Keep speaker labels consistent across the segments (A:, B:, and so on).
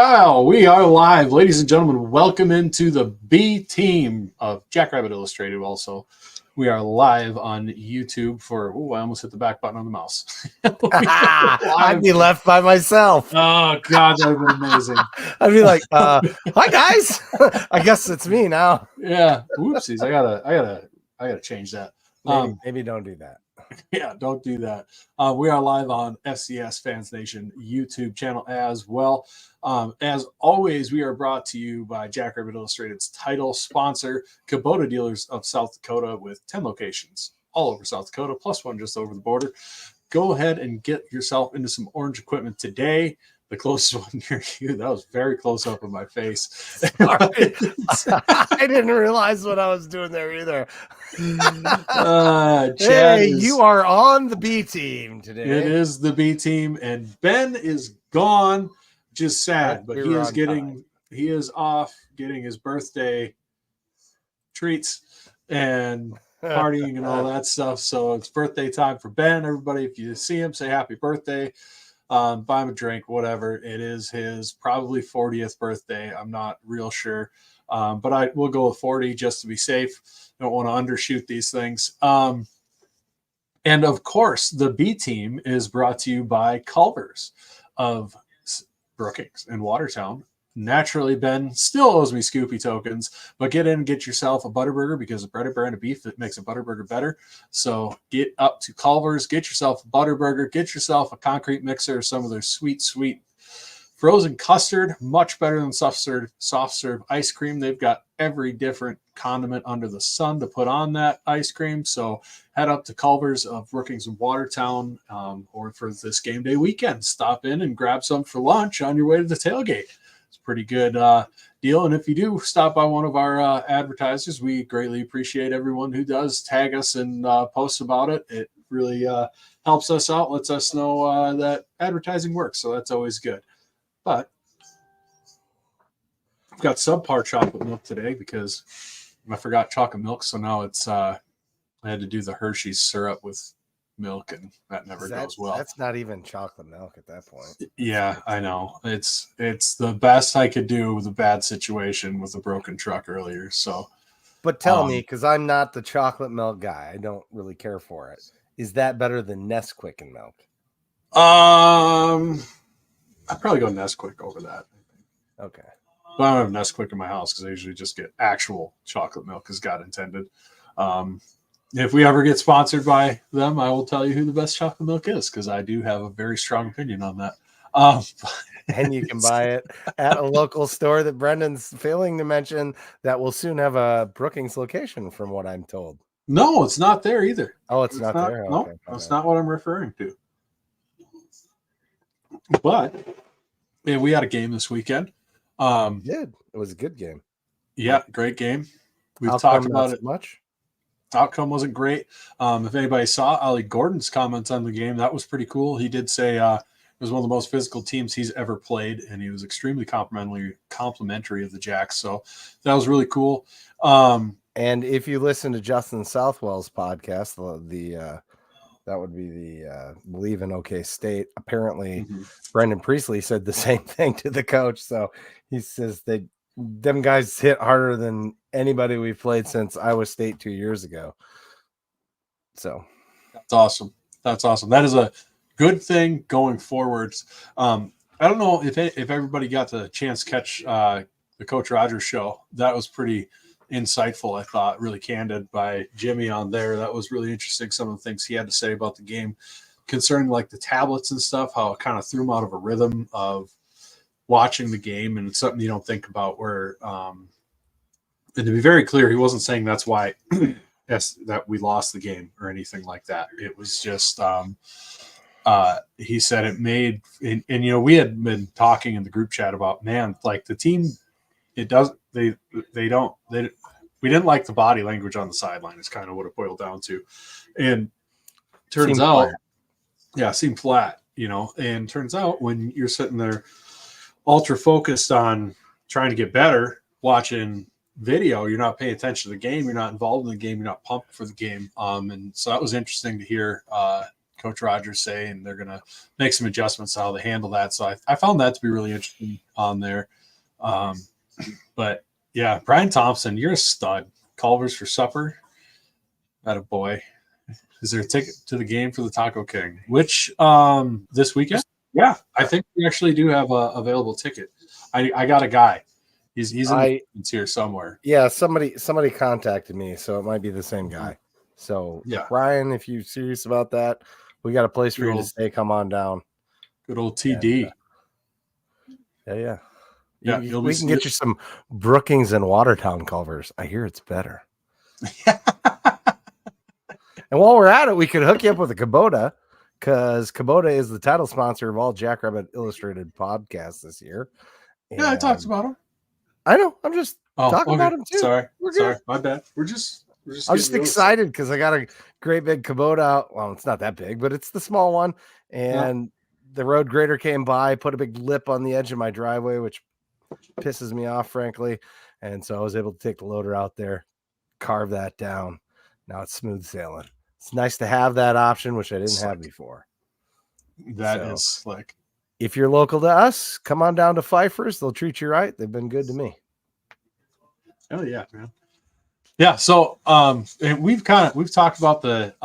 A: Wow, we are live. Ladies and gentlemen, welcome into the B team of Jackrabbit Illustrated. Also, we are live on YouTube for, I almost hit the back button on the mouse.
B: I'd be left by myself.
A: Oh, God, that would be amazing.
B: I'd be like, hi, guys. I guess it's me now.
A: Yeah, whoopsies. I gotta change that.
B: Maybe don't do that.
A: Yeah, don't do that. We are live on FCS Fans Nation YouTube channel as well. As always, we are brought to you by Jackrabbit Illustrated's title sponsor, Kubota Dealers of South Dakota, with 10 locations all over South Dakota, plus one just over the border. Go ahead and get yourself into some orange equipment today. The closest one near you. That was very close up in my face.
B: I didn't realize what I was doing there either. You are on the B team today.
A: It is the B team, and Ben is gone, which is sad, but he is off getting his birthday treats and partying and all that stuff. So it's birthday time for Ben. Everybody, if you see him, say happy birthday. Buy him a drink, whatever. It is his probably 40th birthday. I'm not real sure. But I will go with 40 just to be safe. Don't want to undershoot these things. And of course, the B team is brought to you by Culver's of Brookings and Watertown. Naturally, Ben still owes me Scoopy tokens, but get in and get yourself a Butterburger, because a breaded brand of beef that makes a Butterburger better. So get up to Culver's, get yourself a Butterburger, get yourself a concrete mixer, some of their sweet frozen custard, much better than soft serve ice cream. They've got every different condiment under the sun to put on that ice cream. So head up to Culver's of Brookings and Watertown, or for this game day weekend, stop in and grab some for lunch on your way to the tailgate. Pretty good deal. And if you do stop by one of our advertisers, we greatly appreciate everyone who does tag us and post about it. It really helps us out, lets us know that advertising works. So that's always good. But I've got subpar chocolate milk today because I forgot chocolate milk. So now it's I had to do the Hershey's syrup with milk, and that never goes well.
B: That's not even chocolate milk at that point.
A: Yeah, I know. It's the best I could do with a bad situation with a broken truck earlier. So,
B: but tell me, because I'm not the chocolate milk guy, I don't really care for it. Is that better than Nesquik and milk?
A: I'd probably go Nesquik over that.
B: Okay.
A: But I don't have Nesquik in my house because I usually just get actual chocolate milk as God intended. If we ever get sponsored by them, I will tell you who the best chocolate milk is, because I do have a very strong opinion on that.
B: And you can buy it at a local store that Brendan's failing to mention that will soon have a Brookings location, from what I'm told.
A: No, it's not there either.
B: Oh, it's not there?
A: No,
B: okay,
A: that's not what I'm referring to. But we had a game this weekend.
B: We did. It was a good game.
A: Yeah, great game. We've talked about it
B: much.
A: Outcome wasn't great. If anybody saw Ollie Gordon's comments on the game, that was pretty cool. He did say it was one of the most physical teams he's ever played, and he was extremely complimentary of the Jacks. So that was really cool.
B: And if you listen to Justin Southwell's podcast, that would be the Believe in OK State. Apparently, Brendan Priestley said the same thing to the coach. So he says them guys hit harder than anybody we've played since Iowa State 2 years ago. So
A: that's awesome. That's awesome. That is a good thing going forwards. I don't know if everybody got the chance to catch the Coach Rogers show. That was pretty insightful, I thought, really candid by Jimmy on there. That was really interesting, some of the things he had to say about the game concerning like the tablets and stuff, how it kind of threw him out of a rhythm of watching the game, and it's something you don't think about where and to be very clear, he wasn't saying that's why that we lost the game or anything like that. It was just he said it made and we had been talking in the group chat about, man, like the team, we didn't like the body language on the sideline is kind of what it boiled down to. And turns out seemed flat, and turns out when you're sitting there ultra focused on trying to get better, watching video, you're not paying attention to the game, you're not involved in the game, you're not pumped for the game. And so that was interesting to hear Coach Rogers say, and they're going to make some adjustments to how they handle that. So I found that to be really interesting on there. But yeah, Brian Thompson, you're a stud. Culver's for supper. Atta boy. Is there a ticket to the game for the Taco King? Which this weekend? Yeah, I think we actually do have a available ticket. I got a guy. He's in the here somewhere.
B: Yeah, somebody contacted me, so it might be the same guy. So
A: yeah,
B: Brian, if you're serious about that, we got a place for you to stay. Come on down.
A: Good old TD.
B: Yeah.
A: We
B: can get you some Brookings and Watertown Culvers. I hear it's better. And while we're at it, we could hook you up with a Kubota, because Kubota is the title sponsor of all Jackrabbit Illustrated podcasts this year.
A: And I talked about them.
B: I know. I'm just talking about them too.
A: Sorry, my bad. I'm just
B: excited because I got a great big Kubota out. Well, it's not that big, but it's the small one. And the road grader came by, put a big lip on the edge of my driveway, which pisses me off, frankly. And so I was able to take the loader out there, carve that down. Now it's smooth sailing. It's nice to have that option, which I didn't have before.
A: That is slick.
B: If you're local to us, come on down to Pfeiffer's. They'll treat you right. They've been good to me.
A: Oh yeah, man. Yeah. So, and we've talked about the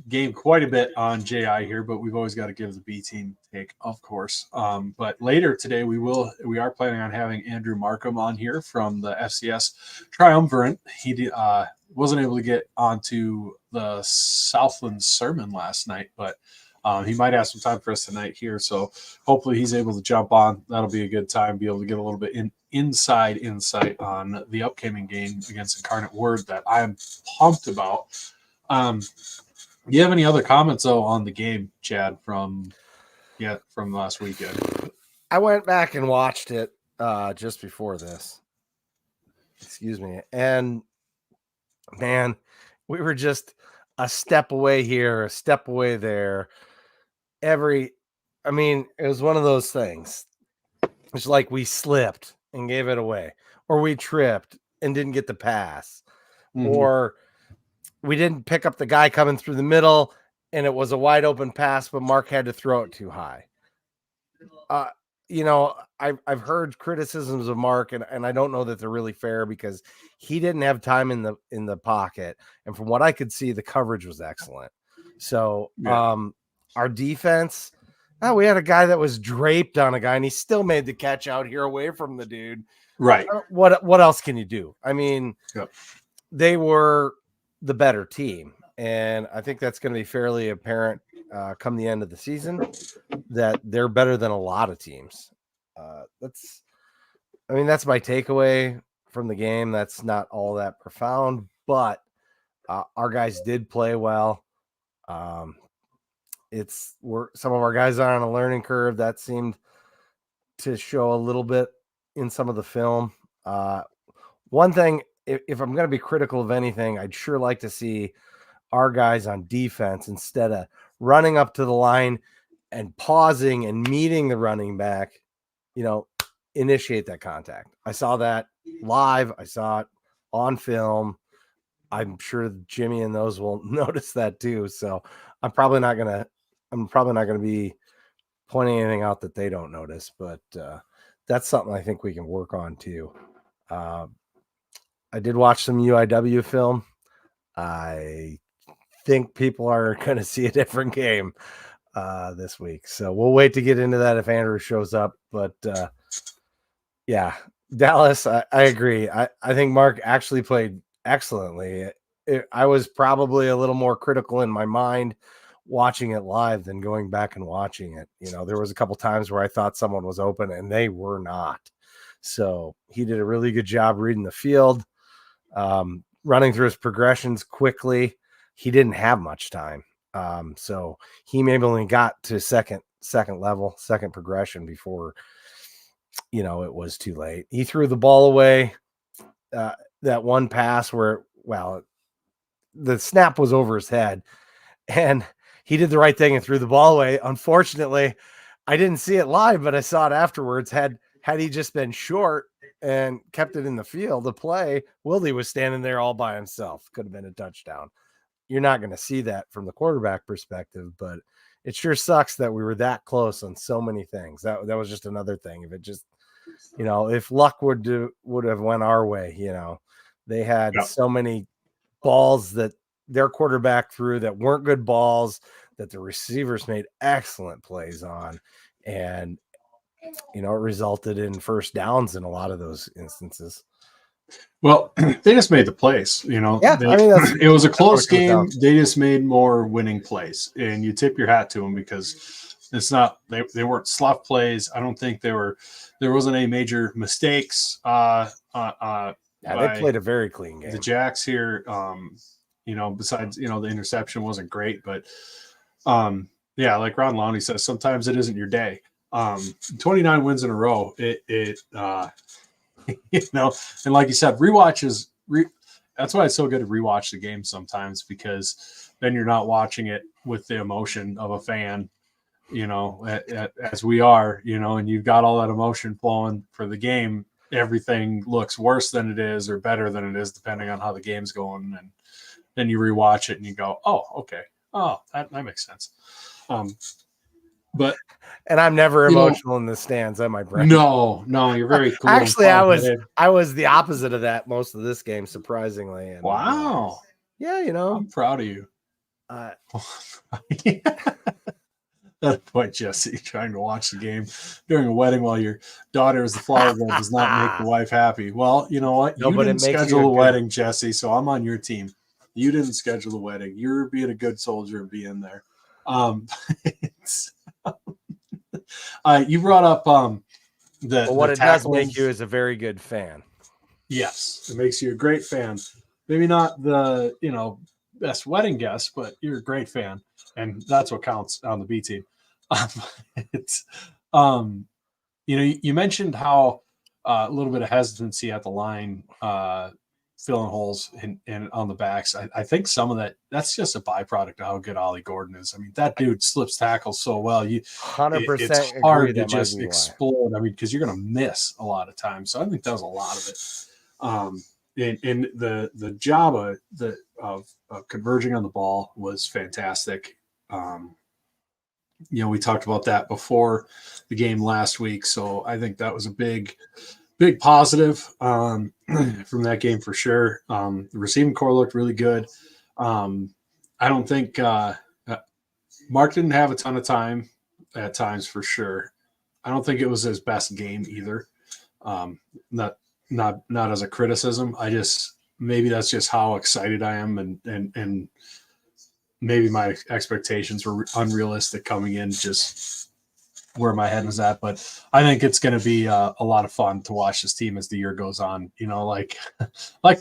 A: game quite a bit on JI here, but we've always got to give the B team take, of course. But later today, we are planning on having Andrew Marcum on here from the FCS Triumvirate. He wasn't able to get onto the Southland sermon last night, but he might have some time for us tonight here. So hopefully he's able to jump on. That'll be a good time, be able to get a little bit inside insight on the upcoming game against Incarnate Word that I'm pumped about. Do you have any other comments though on the game, Chad, from last weekend?
B: I went back and watched it just before this. Excuse me. And man, we were just a step away here, a step away there. It was one of those things. It's like we slipped and gave it away, or we tripped and didn't get the pass, or we didn't pick up the guy coming through the middle and it was a wide open pass, but Mark had to throw it too high. I've heard criticisms of Mark, and I don't know that they're really fair, because he didn't have time in the pocket. And from what I could see, the coverage was excellent. So our defense, we had a guy that was draped on a guy and he still made the catch out here away from the dude.
A: Right.
B: What else can you do? I mean, they were the better team. And I think that's going to be fairly apparent come the end of the season, that they're better than a lot of teams. That's my takeaway from the game. That's not all that profound, but our guys did play well. Some of our guys are on a learning curve. That seemed to show a little bit in some of the film. One thing, if I'm going to be critical of anything, I'd sure like to see our guys on defense, instead of running up to the line and pausing and meeting the running back, initiate that contact. I saw that live. I saw it on film. I'm sure Jimmy and those will notice that too. So I'm probably not going to be pointing anything out that they don't notice, but that's something I think we can work on too. I did watch some UIW film. I think people are going to see a different game this week. So we'll wait to get into that if Andrew shows up. But Dallas, I agree. I think Mark actually played excellently. I was probably a little more critical in my mind watching it live than going back and watching it. There was a couple times where I thought someone was open and they were not. So he did a really good job reading the field, running through his progressions quickly. He didn't have much time. So he maybe only got to second level, second progression before, it was too late. He threw the ball away. That one pass where, the snap was over his head and he did the right thing and threw the ball away. Unfortunately, I didn't see it live, but I saw it afterwards. Had he just been short and kept it in the field to play, Wildy was standing there all by himself. Could have been a touchdown. you're not going to see that from the quarterback perspective, but it sure sucks that we were that close on so many things. That was just another thing. If it just, if luck would have went our way, they had so many balls that their quarterback threw that weren't good balls that the receivers made excellent plays on. And, it resulted in first downs in a lot of those instances.
A: Well, they just made the plays, Yeah, it was a close game. They just made more winning plays, and you tip your hat to them because it's not they weren't slough plays. I don't think there wasn't any major mistakes.
B: They played a very clean game.
A: The Jacks here, besides the interception wasn't great, but like Ron Lowney says, sometimes it isn't your day. 29 wins in a row. And like you said, rewatches. That's why it's so good to rewatch the game sometimes, because then you're not watching it with the emotion of a fan, as we are, and you've got all that emotion flowing for the game. Everything looks worse than it is or better than it is, depending on how the game's going. And then you rewatch it and you go, oh, okay. Oh, that makes sense.
B: And I'm never emotional in the stands, am I, Brent?
A: No, you're very cool.
B: Actually, I was the opposite of that most of this game, surprisingly. And,
A: wow.
B: Yeah,
A: I'm proud of you. That point, Jesse, trying to watch the game during a wedding while your daughter is the flower girl does not make the wife happy. Well, you know what? You didn't schedule the wedding, Jesse, so I'm on your team. You didn't schedule the wedding. You're being a good soldier and being there. You brought up
B: what it does make you is a very good fan.
A: Yes, it makes you a great fan. Maybe not the best wedding guest, but you're a great fan, and that's what counts on the B team. You mentioned how a little bit of hesitancy at the line, filling holes in on the backs. I think some of that's just a byproduct of how good Ollie Gordon is. I mean, that dude slips tackles so well.
B: 100%
A: it's hard to just explode. I mean, because you're going to miss a lot of times. So I think that was a lot of it. And the job of converging on the ball was fantastic. We talked about that before the game last week. So I think that was a big positive from that game for sure. The receiving core looked really good. I don't think Mark didn't have a ton of time at times for sure. I don't think it was his best game either. Not as a criticism. Maybe that's just how excited I am, and maybe my expectations were unrealistic coming in, just where my head was at. But I think it's going to be a lot of fun to watch this team as the year goes on. Like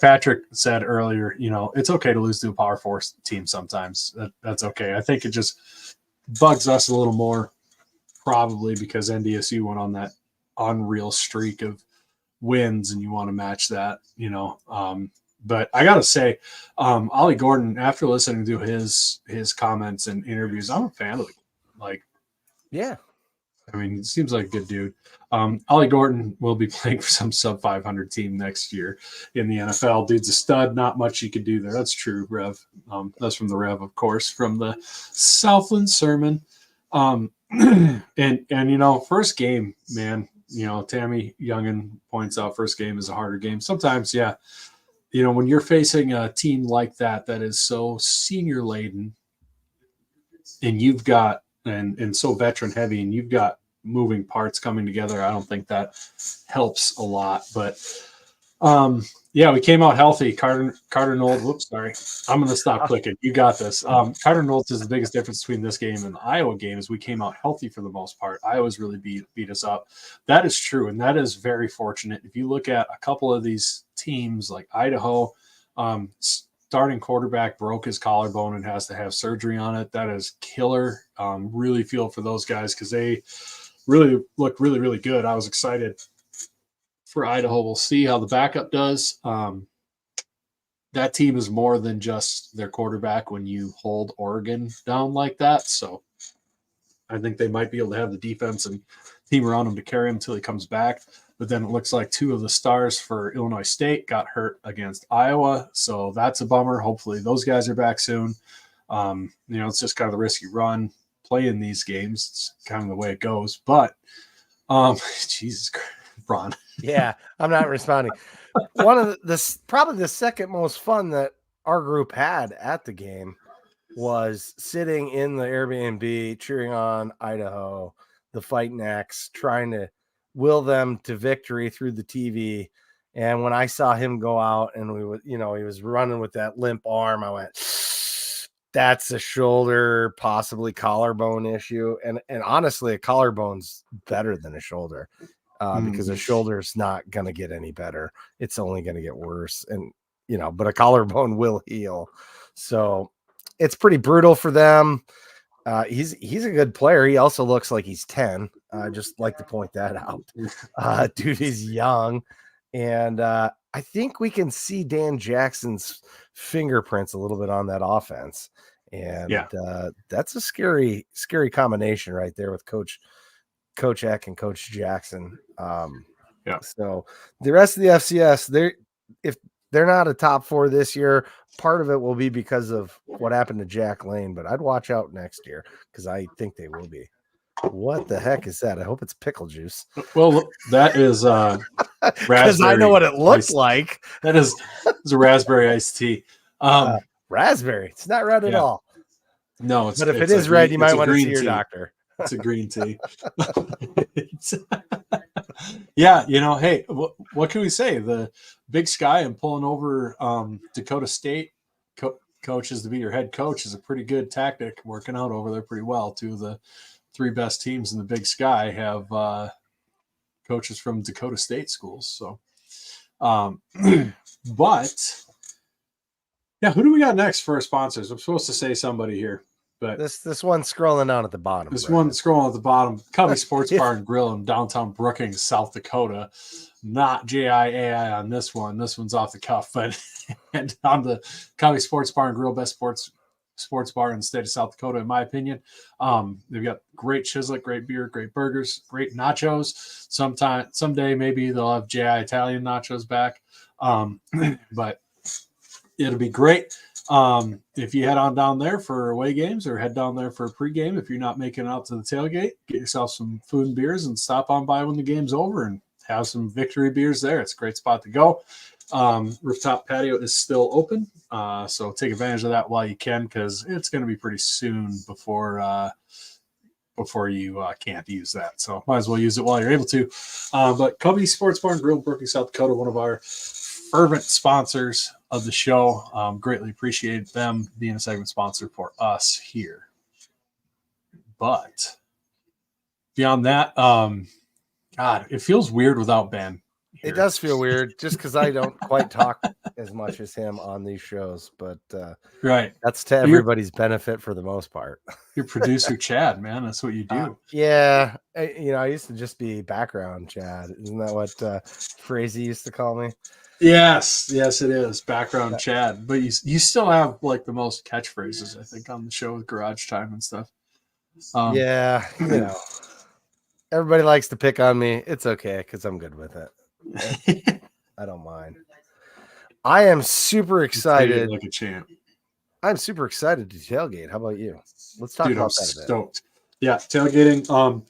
A: Patrick said earlier, it's okay to lose to a Power 4 team sometimes. That's okay. I think it just bugs us a little more, probably because NDSU went on that unreal streak of wins, and you want to match that, But I got to say, Ollie Gordon, after listening to his comments and interviews, I'm a fan of it.
B: Yeah.
A: I mean, it seems like a good dude. Ollie Gordon will be playing for some sub 500 team next year in the NFL. Dude's a stud. Not much you could do there. That's true, Rev. That's from the Rev, of course, from the Southland Sermon. And first game, man, Tammy Youngin points out first game is a harder game. Sometimes, yeah. When you're facing a team like that is so senior laden, and you've got and so veteran heavy, and you've got moving parts coming together, I don't think that helps a lot. But we came out healthy. Carter Knowles. Whoops, sorry. I'm going to stop clicking. You got this. Carter Knowles is the biggest difference between this game and the Iowa game is we came out healthy for the most part. Iowa's really beat us up. That is true, and that is very fortunate. If you look at a couple of these teams like Idaho, starting quarterback broke his collarbone and has to have surgery on it. That is killer. Really feel for those guys because they really look really, really good. I was excited for Idaho. We'll see how the backup does. That team is more than just their quarterback when you hold Oregon down like that. So I think they might be able to have the defense and team around him to carry him until he comes back. But then it looks like 2 of the stars for Illinois State got hurt against Iowa. So that's a bummer. Hopefully those guys are back soon. It's just kind of the risk you run playing these games. It's kind of the way it goes. But Jesus Christ, Ron.
B: Yeah, I'm not responding. One of probably the second most fun that our group had at the game was sitting in the Airbnb, cheering on Idaho, the Fighting X, trying to will them to victory through the TV. And when I saw him go out and he was running with that limp arm, I went, that's a shoulder, possibly collarbone issue. And honestly, a collarbone's better than a shoulder because a shoulder's not going to get any better. It's only going to get worse. And, but a collarbone will heal. So it's pretty brutal for them. He's a good player. He also looks like he's 10. I just like to point that out. Dude is young. And I think we can see Dan Jackson's fingerprints a little bit on that offense. And that's a scary combination right there with Coach Eck and Coach Jackson. So the rest of the FCS, if they're not a top 4 this year, part of it will be because of what happened to Jack Lane, but I'd watch out next year because I think they will be. What the heck is that? I hope it's pickle juice.
A: Well, that is
B: because I know what it looks like.
A: That is a raspberry iced tea.
B: Raspberry. It's not red at all.
A: No,
B: but if it is red, you might want to see your doctor.
A: It's a green tea. Yeah, hey, what can we say? The Big Sky and pulling over Dakota State coaches to be your head coach is a pretty good tactic, working out over there pretty well. 2 of the 3 best teams in the Big Sky have coaches from Dakota State schools. So, but yeah, who do we got next for our sponsors? I'm supposed to say somebody here. But
B: this one's scrolling down at the bottom.
A: This one scrolling at the bottom. Cubby Sports Bar and Grill in downtown Brookings, South Dakota. Not JIAI on this one. This one's off the cuff. But and on the Cubby Sports Bar and Grill, best sports bar in the state of South Dakota, in my opinion. They've got great chislik, great beer, great burgers, great nachos. Someday maybe they'll have JI Italian nachos back. But it'll be great. If you head on down there for away games or head down there for a pregame, if you're not making it out to the tailgate, get yourself some food and beers and stop on by when the game's over and have some victory beers there. It's a great spot to go. Rooftop patio is still open. So take advantage of that while you can, because it's going to be pretty soon before you can't use that. So might as well use it while you're able to. But Cubby Sports Bar and Grill, Brookings, South Dakota, one of our fervent sponsors of the show. Greatly appreciate them being a segment sponsor for us here. But beyond that, God, it feels weird without Ben here.
B: It does feel weird just because I don't quite talk as much as him on these shows, but
A: right,
B: that's to everybody's benefit for the most part.
A: You're producer Chad, man. That's what you do.
B: Yeah, I used to just be background Chad. Isn't that what Frazee used to call me?
A: Yes, it is background Chad. But you still have like the most catchphrases, I think, on the show with Garage Time and stuff.
B: Yeah, everybody likes to pick on me. It's okay because I'm good with it. I don't mind. I am super excited.
A: Like a champ.
B: I'm super excited to tailgate. How about you? Let's talk about that a bit.
A: Stoked. Yeah, tailgating. I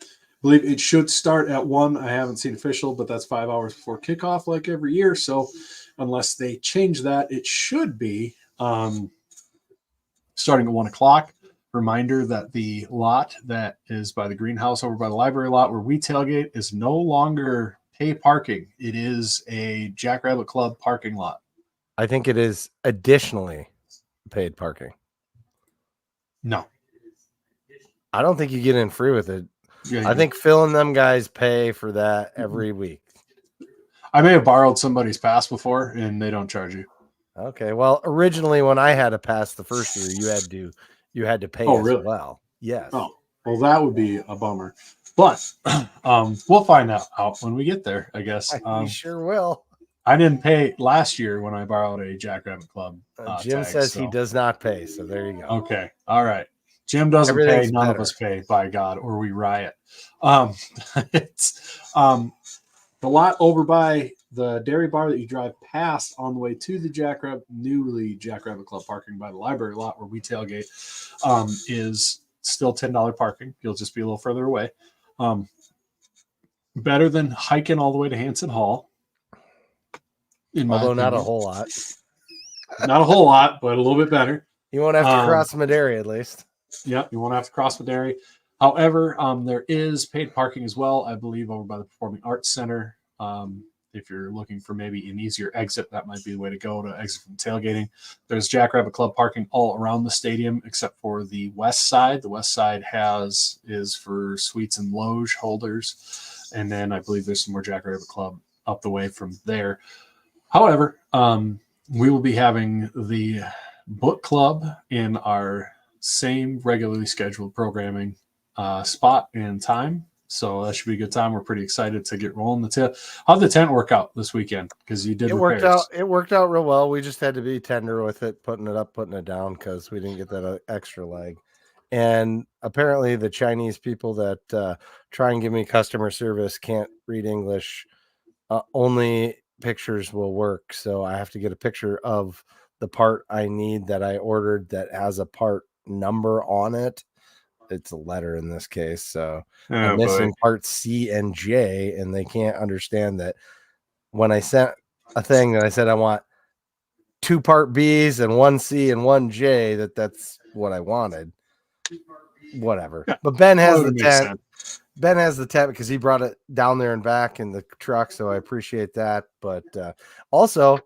A: believe it should start at 1. I haven't seen official, but that's 5 hours before kickoff, like every year. So unless they change that, it should be starting at 1 o'clock. Reminder that the lot that is by the greenhouse over by the library lot where we tailgate is no longer pay parking. It is a Jackrabbit Club parking lot.
B: I think it is additionally paid parking.
A: No.
B: I don't think you get in free with it.
A: Yeah,
B: I think Phil and them guys pay for that every week.
A: I may have borrowed somebody's pass before and they don't charge you.
B: Okay. Well, originally when I had a pass the first year, you had to pay as
A: really?
B: Well. Yes.
A: Oh, well, that would be a bummer. But we'll find out when we get there, I guess.
B: You sure will.
A: I didn't pay last year when I borrowed a Jackrabbit Club.
B: Jim
A: tag,
B: says he does not pay, so there you go.
A: Okay. All right. Jim doesn't pay. None of us pay, by God, or we riot. But the lot over by the dairy bar that you drive past on the way to the newly Jackrabbit Club parking by the library lot where we tailgate is still $10 parking. You'll just be a little further away. Better than hiking all the way to Hanson Hall.
B: Although not a whole lot.
A: Not a whole lot, but a little bit better.
B: You won't have to cross Madary at least.
A: Yep, you won't have to cross Madary. However, there is paid parking as well, I believe, over by the Performing Arts Center. If you're looking for maybe an easier exit, that might be the way to go to exit from tailgating. There's Jackrabbit Club parking all around the stadium except for the west side. The west side is for suites and loge holders. And then I believe there's some more Jackrabbit Club up the way from there. However, we will be having the book club in our same regularly scheduled programming spot and time. So that should be a good time. We're pretty excited to get rolling. How'd the tent work out this weekend? Because you did repairs.
B: It worked out real well. We just had to be tender with it, putting it up, putting it down, because we didn't get that extra leg. And apparently the Chinese people that try and give me customer service can't read English. Only pictures will work. So I have to get a picture of the part I need that I ordered that has a part number on it. It's a letter in this case. So I'm missing part C and J, and they can't understand that when I sent a thing that I said I want 2 part B's and 1 C and 1 J, that's what I wanted. Whatever. But Ben has the tent. Ben has the tent because he brought it down there and back in the truck. So I appreciate that. But also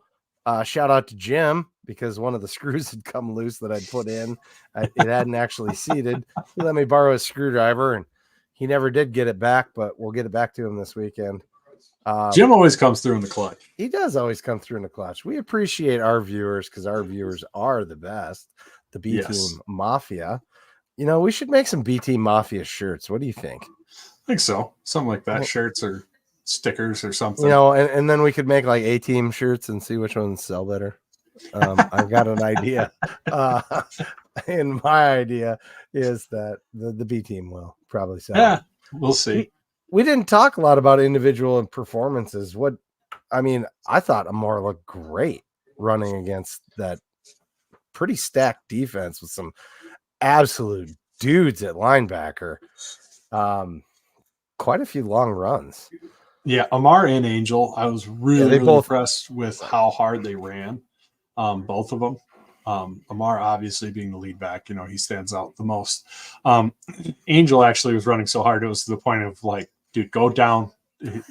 B: shout out to Jim, because one of the screws had come loose that I'd put in. It hadn't actually seated. He let me borrow his screwdriver, and he never did get it back, but we'll get it back to him this weekend.
A: Jim always comes through in the clutch.
B: He does always come through in the clutch. We appreciate our viewers because our viewers are the best. The B Team Mafia. You know, we should make some B Team Mafia shirts. What do you think?
A: I think so. Something like that. Shirts or stickers or something.
B: You know, and then we could make like A Team shirts and see which ones sell better. I've got an idea. And my idea is that the B Team will probably sell.
A: Yeah, we'll see.
B: We didn't talk a lot about individual performances. I thought Amar looked great running against that pretty stacked defense with some absolute dudes at linebacker. Quite a few long runs.
A: Yeah, Amar and Angel, I was really impressed with how hard they ran. Both of them. Amar obviously being the lead back, he stands out the most. Angel actually was running so hard it was to the point of like, dude, go down,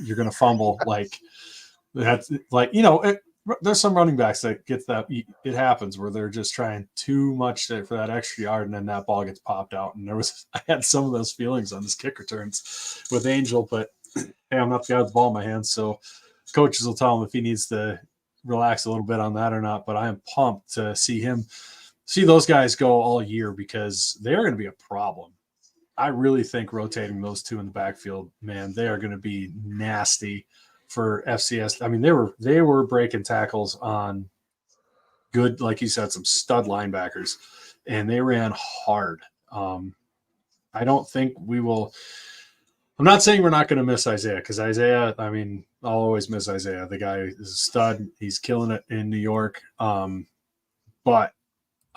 A: you're gonna fumble. Like that's like, there's some running backs that gets that. It happens where they're just trying too much for that extra yard, and then that ball gets popped out. And I had some of those feelings on this kick returns with Angel, but hey, I'm not the guy with the ball in my hands, so coaches will tell him if he needs to relax a little bit on that or not. But I am pumped to see those guys go all year, because they're going to be a problem. I really think rotating those two in the backfield, man, they are going to be nasty for FCS. I mean, they were breaking tackles on good, like you said, some stud linebackers, and they ran hard. I don't think we will. I'm not saying we're not going to miss Isaiah, because Isaiah, I mean, I'll always miss Isaiah. The guy is a stud. He's killing it in New York. But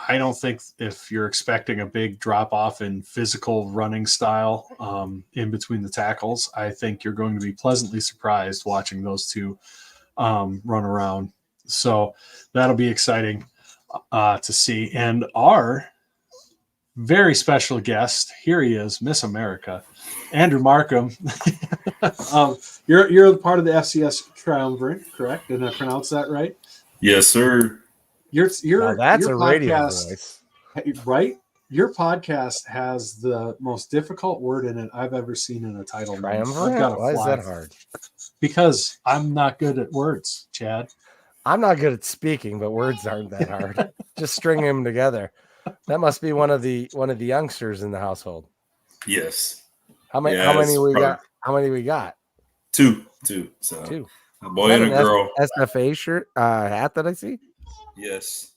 A: I don't think if you're expecting a big drop off in physical running style in between the tackles, I think you're going to be pleasantly surprised watching those two run around. So that'll be exciting to see. And our very special guest, here he is, Miss America, Andrew Marcum. You're part of the FCS Triumvirate, correct? Did I pronounce that right?
C: Yes, sir.
B: That's
A: your
B: a podcast, radio voice,
A: right? Your podcast has the most difficult word in it I've ever seen in a title.
B: Triumvirate? Why is that hard?
A: Because I'm not good at words, Chad.
B: I'm not good at speaking, but words aren't that hard. Just string them together. That must be one of the youngsters in the household.
C: Yes.
B: How many we got? How many we got?
C: Two. So
B: two.
C: A boy and a girl.
B: SFA shirt hat that I see.
C: Yes.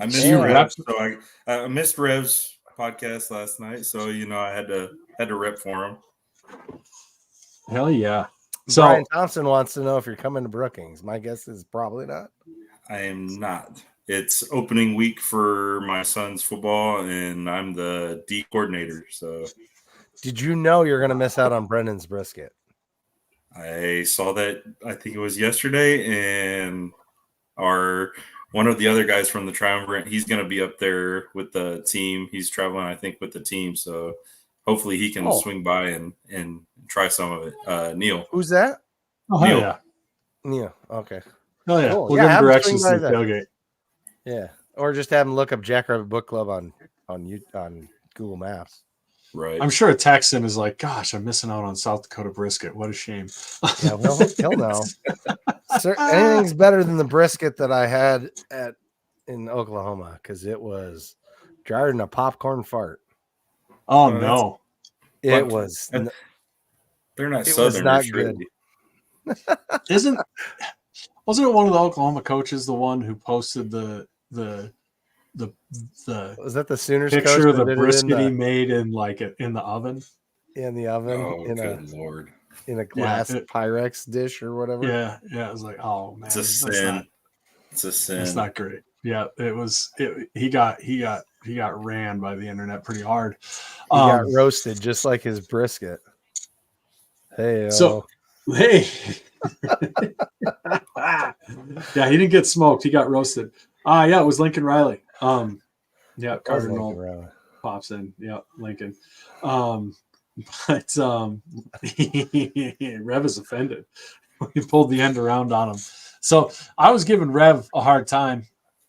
C: I missed Revs. So I missed Revs podcast last night. So I had to rep for him.
A: Hell yeah. So
B: Brian Thompson wants to know if you're coming to Brookings. My guess is probably not.
C: I am not. It's opening week for my son's football, and I'm the D coordinator. So,
B: did you know you're going to miss out on Brendan's brisket?
C: I saw that. I think it was yesterday, and one of the other guys from the Triumvirate, he's going to be up there with the team. He's traveling, I think, with the team. So, hopefully, he can swing by and try some of it. Neil,
B: who's that?
A: Oh,
C: Neil.
A: yeah.
B: Neil. Okay.
A: Oh yeah,
B: Cool.
A: we'll give him directions to the tailgate.
B: Yeah, or just have him look up Jackrabbit Book Club on Google Maps.
C: Right.
A: I'm sure a Texan is like, "Gosh, I'm missing out on South Dakota brisket. What a shame."
B: Yeah, well, he'll know. Anything's better than the brisket that I had in Oklahoma because it was drier than a popcorn fart.
A: Oh no,
B: it was.
C: They're not
B: it
C: Southerners.
B: Was not good.
A: Wasn't it one of the Oklahoma coaches the one who posted the
B: was that the Sooners
A: picture
B: coach
A: of the brisket he made in the oven?
B: In the oven.
C: Oh, good Lord.
B: In a glass Pyrex dish or whatever.
A: Yeah. It was like, oh man,
C: it's a sin. It's a sin.
A: It's not great. Yeah, it was. He got ran by the internet pretty hard.
B: He got roasted just like his brisket. Hey.
A: Yeah, he didn't get smoked. He got roasted. Yeah, it was Lincoln Riley. Yeah, Carter Knoll pops in. Yeah, Lincoln. But Rev is offended. We pulled the end around on him. So I was giving Rev a hard time.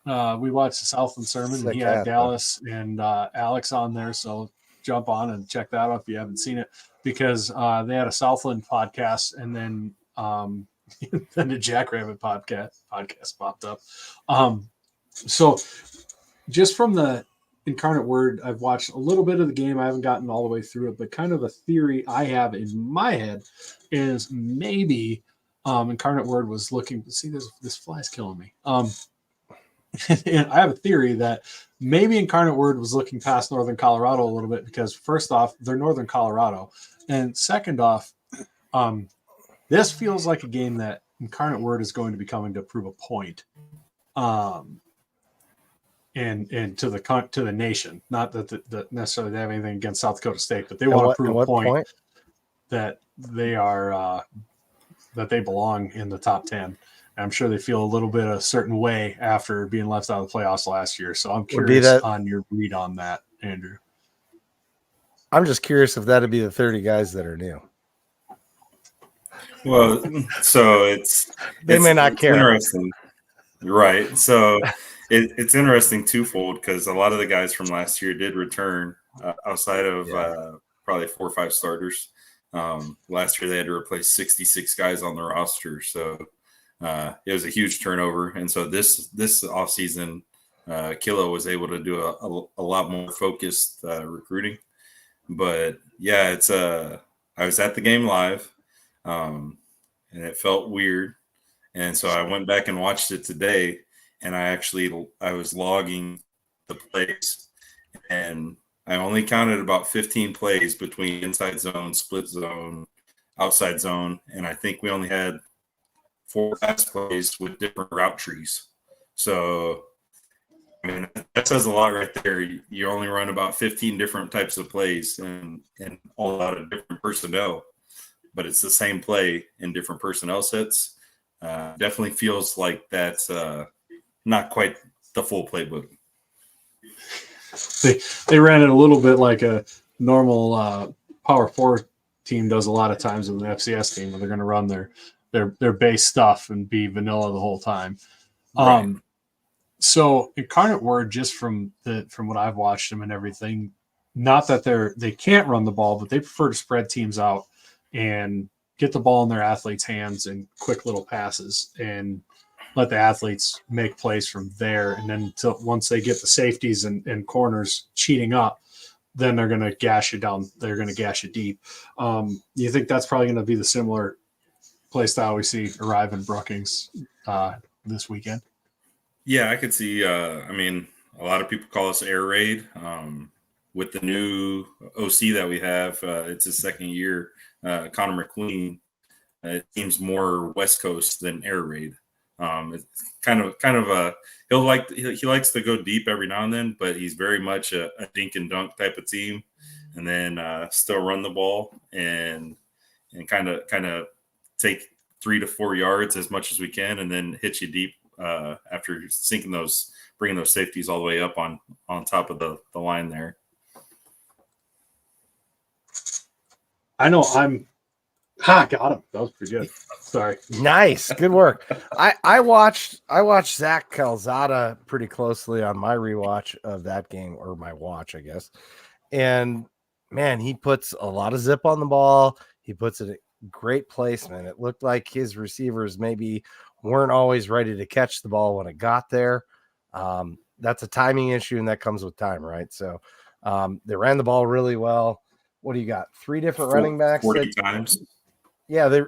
A: We watched the Southland sermon, and he had Dallas and Alex on there. So jump on and check that out if you haven't seen it, because they had a Southland podcast, and then then the Jackrabbit podcast popped up. So just from the Incarnate Word, I've watched a little bit of the game. I haven't gotten all the way through it, but kind of a theory I have in my head is maybe Incarnate Word was looking. See, this fly's killing me. And I have a theory that maybe Incarnate Word was looking past Northern Colorado a little bit, because first off, they're Northern Colorado, and second off, this feels like a game that Incarnate Word is going to be coming to prove a point, and to the nation. Not that necessarily they have anything against South Dakota State, but they want to prove a point that they are that they belong in the top 10. And I'm sure they feel a little bit a certain way after being left out of the playoffs last year. So I'm curious on your read on that, Andrew.
B: I'm just curious if that'd be the 30 guys that are new.
C: Well, so
B: they may not care.
C: Interesting, right? So it's interesting twofold, because a lot of the guys from last year did return outside of probably 4 or 5 starters. Last year they had to replace 66 guys on the roster, so it was a huge turnover. And so this offseason, Kilo was able to do a lot more focused recruiting. But yeah, I was at the game live. And it felt weird. And so I went back and watched it today, and I was logging the plays, and I only counted about 15 plays between inside zone, split zone, outside zone. And I think we only had 4 pass plays with different route trees. So, I mean, that says a lot right there. You only run about 15 different types of plays and all out of different personnel. But it's the same play in different personnel sets. Definitely feels like that's not quite the full playbook.
A: They ran it a little bit like a normal Power 4 team does a lot of times with an FCS team, where they're going to run their base stuff and be vanilla the whole time. Right. So Incarnate Word, just from what I've watched them and everything, not that they can't run the ball, but they prefer to spread teams out and get the ball in their athletes' hands and quick little passes, and let the athletes make plays from there. And then once they get the safeties and corners cheating up, then they're going to gash you down. They're going to gash you deep. You think that's probably going to be the similar play style we see arrive in Brookings this weekend?
C: Yeah, I could see. I mean, a lot of people call us air raid. With the new OC that we have, it's his second year. Connor McQueen, It seems more West Coast than air raid. It's kind of a he likes to go deep every now and then, but he's very much a dink and dunk type of team, and then still run the ball and kind of take 3 to 4 yards as much as we can, and then hit you deep after bringing those safeties all the way up on top of the line there.
A: Got him. That was pretty good. Sorry.
B: Nice. Good work. I watched Zach Calzada pretty closely on my rewatch of that game, or my watch, I guess. And man, he puts a lot of zip on the ball. He puts it at great placement. It looked like his receivers maybe weren't always ready to catch the ball when it got there. That's a timing issue, and that comes with time, right? So they ran the ball really well. What do you got? 3 different running backs?
C: 40 times.
B: Yeah, they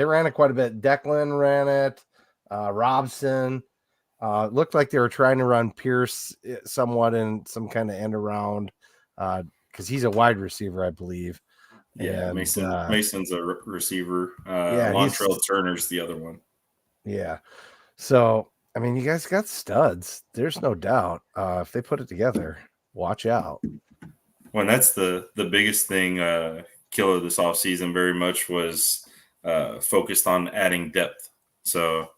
B: ran it quite a bit. Declan ran it. Robson. Looked like they were trying to run Pierce somewhat in some kind of end around because he's a wide receiver, I believe.
C: Yeah,
B: and,
C: Mason's a receiver.
B: Lontrell
C: Turner's the other one.
B: Yeah. So, I mean, you guys got studs. There's no doubt. If they put it together, watch out.
C: Well, and that's the biggest thing Killer this offseason very much was focused on adding depth. So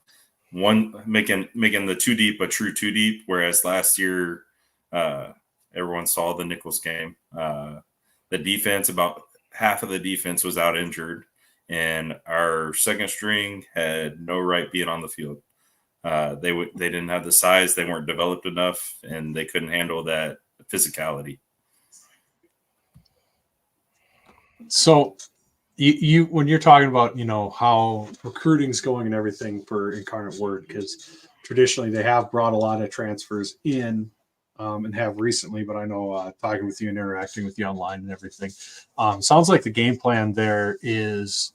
C: making the 2 deep a true 2 deep, whereas last year everyone saw the Nichols game. The defense, about half of the defense was out injured, and our second string had no right being on the field. They didn't have the size, they weren't developed enough, and they couldn't handle that physicality.
A: So you when you're talking about, how recruiting's going and everything for Incarnate Word, because traditionally they have brought a lot of transfers in and have recently, but I know talking with you and interacting with you online and everything, sounds like the game plan there is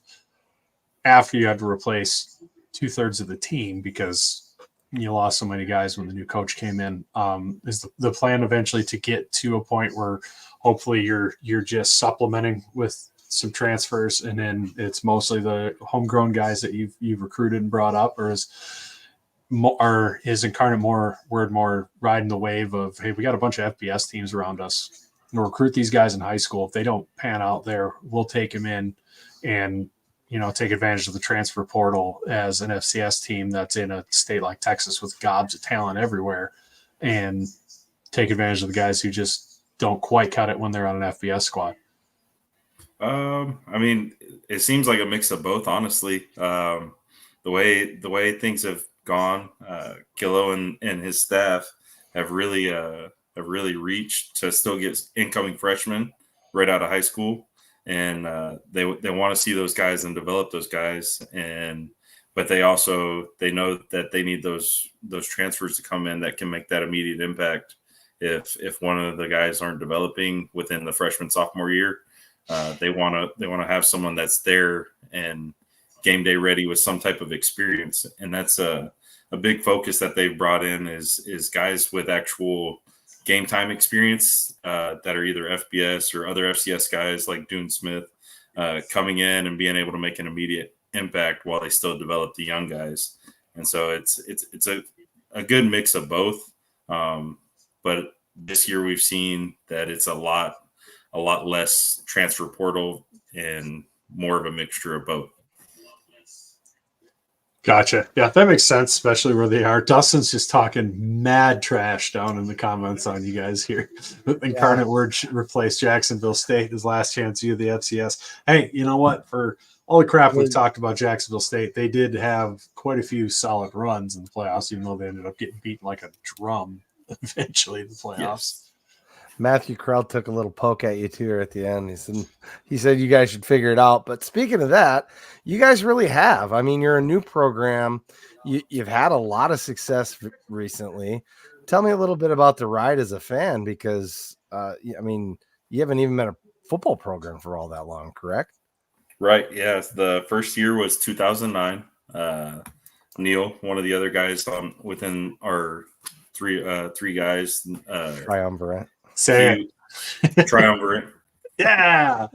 A: after you had to replace 2/3 of the team because you lost so many guys when the new coach came in. Is the plan eventually to get to a point where hopefully you're just supplementing with some transfers, and then it's mostly the homegrown guys that you've recruited and brought up, or is Incarnate Word more riding the wave of, hey, we got a bunch of FBS teams around us, we'll recruit these guys in high school. If they don't pan out there, we'll take them in and take advantage of the transfer portal as an FCS team that's in a state like Texas with gobs of talent everywhere, and take advantage of the guys who just don't quite cut it when they're on an FBS squad.
C: I mean, it seems like a mix of both, honestly. The way things have gone, Killo and his staff have really reached to still get incoming freshmen right out of high school, and they want to see those guys and develop those guys, but they know that they need those transfers to come in that can make that immediate impact. If one of the guys aren't developing within the freshman sophomore year, they want to have someone that's there and game day ready with some type of experience, and that's a big focus that they've brought in is guys with actual game time experience that are either FBS or other FCS guys like Dune Smith coming in and being able to make an immediate impact while they still develop the young guys, and so it's a good mix of both. But this year we've seen that it's a lot less transfer portal and more of a mixture of both.
A: Gotcha. Yeah, that makes sense, especially where they are. Dustin's just talking mad trash down in the comments on you guys here. Incarnate Word should replace Jacksonville State, his last chance view of the FCS. Hey, you know what? For all the crap we've talked about Jacksonville State, they did have quite a few solid runs in the playoffs, even though they ended up getting beaten like a drum eventually in the playoffs.
C: Yes.
B: Matthew Krell took a little poke at you too at the end. He said you guys should figure it out. But speaking of that, you guys really have. I mean, you're a new program. You've had a lot of success recently. Tell me a little bit about the ride as a fan, because I mean, you haven't even been a football program for all that long, correct?
C: Right. Yes. The first year was 2009. Neil, one of the other guys within our three guys,
B: triumvirate.
A: Say
C: triumvirate.
A: Yeah.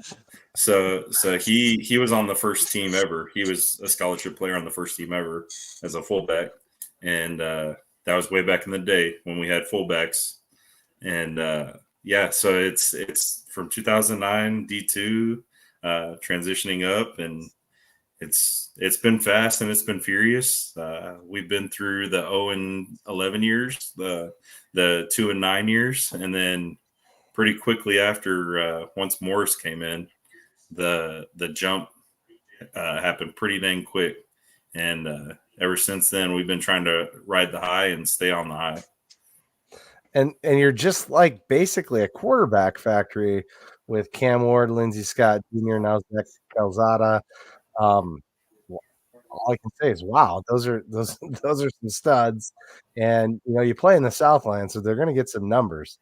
C: So he was on the first team ever. He was a scholarship player on the first team ever as a fullback, and that was way back in the day when we had fullbacks. And so it's from 2009 D2 transitioning up, and it's been fast and it's been furious. We've been through the 0-11 years, the 2-9 years, and then pretty quickly after once Morris came in, the jump happened pretty dang quick, and ever since then we've been trying to ride the high and stay on the high.
B: And you're just like basically a quarterback factory with Cam Ward, Lindsey Scott Jr., now Zach Calzada. All I can say is, wow, those are some studs. And you play in the Southland, so they're going to get some numbers.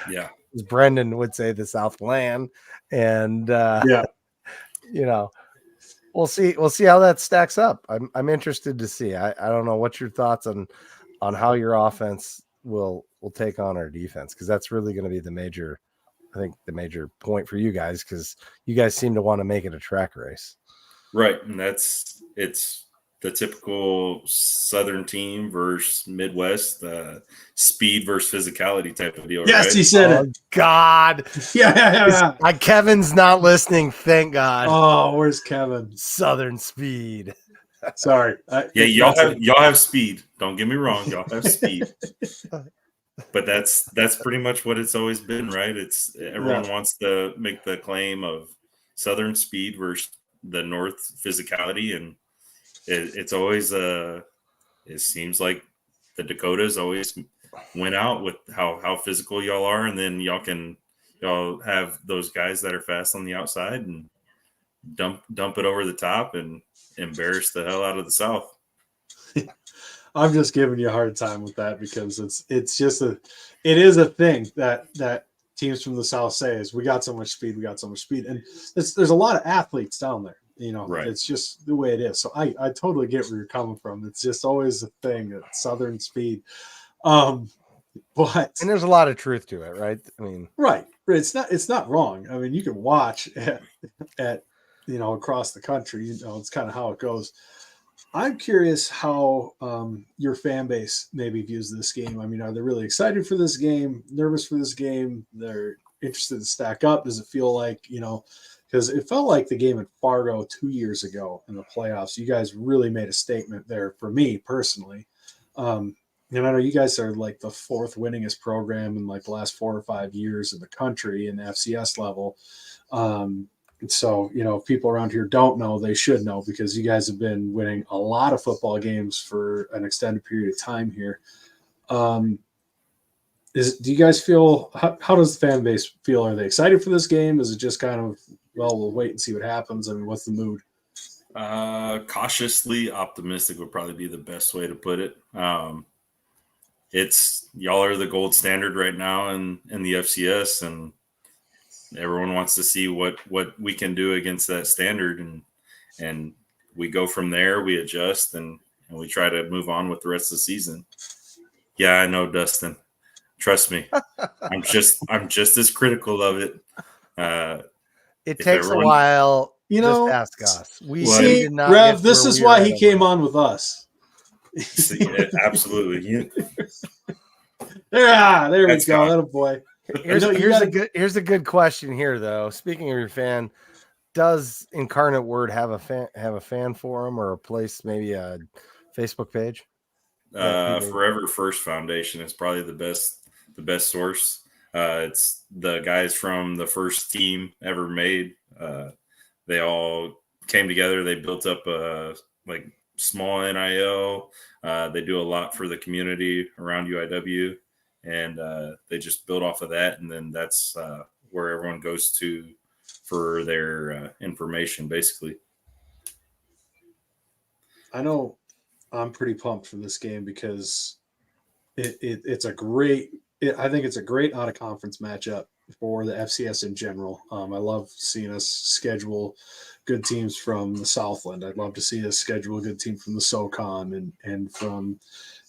C: Yeah,
B: as Brendan would say, the Southland, and we'll see how that stacks up. I'm interested to see. I don't know what's your thoughts on how your offense will take on our defense, because that's really going to be the major point for you guys, because you guys seem to want to make it a track race.
C: Right, and it's the typical Southern team versus Midwest, speed versus physicality type of deal.
A: Yes,
C: right?
A: He said it.
B: God,
A: yeah.
B: Kevin's not listening. Thank God.
A: Oh, where's Kevin?
B: Southern speed.
A: Sorry.
C: Y'all have speed. Don't get me wrong, y'all have speed. But that's pretty much what it's always been, right? It's everyone wants to make the claim of Southern speed versus the North physicality, and it's always it seems like the Dakotas always went out with how physical y'all are, and then y'all have those guys that are fast on the outside and dump it over the top and embarrass the hell out of the South.
A: I'm just giving you a hard time with that, because it is a thing that teams from the South say is, we got so much speed, and there's a lot of athletes down there.
C: Right.
A: It's just the way it is. So I totally get where you're coming from. It's just always a thing, that Southern speed. And
B: there's a lot of truth to it, right? I mean,
A: right. It's not wrong. I mean, you can watch at across the country. It's kind of how it goes. I'm curious how your fan base maybe views this game. I mean, are they really excited for this game? Nervous for this game? They're interested to stack up? Does it feel like, because it felt like the game at Fargo 2 years ago in the playoffs, you guys really made a statement there for me personally. And I know you guys are like the fourth winningest program in like the last 4 or 5 years in the country in the FCS level. So, if people around here don't know, they should know, because you guys have been winning a lot of football games for an extended period of time here. Do you guys feel, how does the fan base feel? Are they excited for this game? Is it just kind of, well, we'll wait and see what happens? I mean, what's the mood?
C: Cautiously optimistic would probably be the best way to put it. It's y'all are the gold standard right now in the FCS, and everyone wants to see what we can do against that standard, and we go from there. We adjust and we try to move on with the rest of the season. Yeah, I know, Dustin. Trust me, I'm just as critical of it.
B: It takes a while. Just ask us. We did not.
A: Rev, this is why he came on with us.
C: Yeah, absolutely.
A: Yeah, there we go. That a boy.
B: Here's a good question here, though. Speaking of your fan, does Incarnate Word have a fan forum or a place, maybe a Facebook page?
C: Forever First Foundation is probably the best source. It's the guys from the first team ever made. They all came together. They built up a small NIL. They do a lot for the community around UIW. And they just build off of that, and then that's where everyone goes to for their information, basically.
A: I know I'm pretty pumped for this game, because it's a great. I think it's a great out of conference matchup. for the FCS in general. I love seeing us schedule good teams from the Southland. I'd love to see us schedule a good team from the SoCon and from,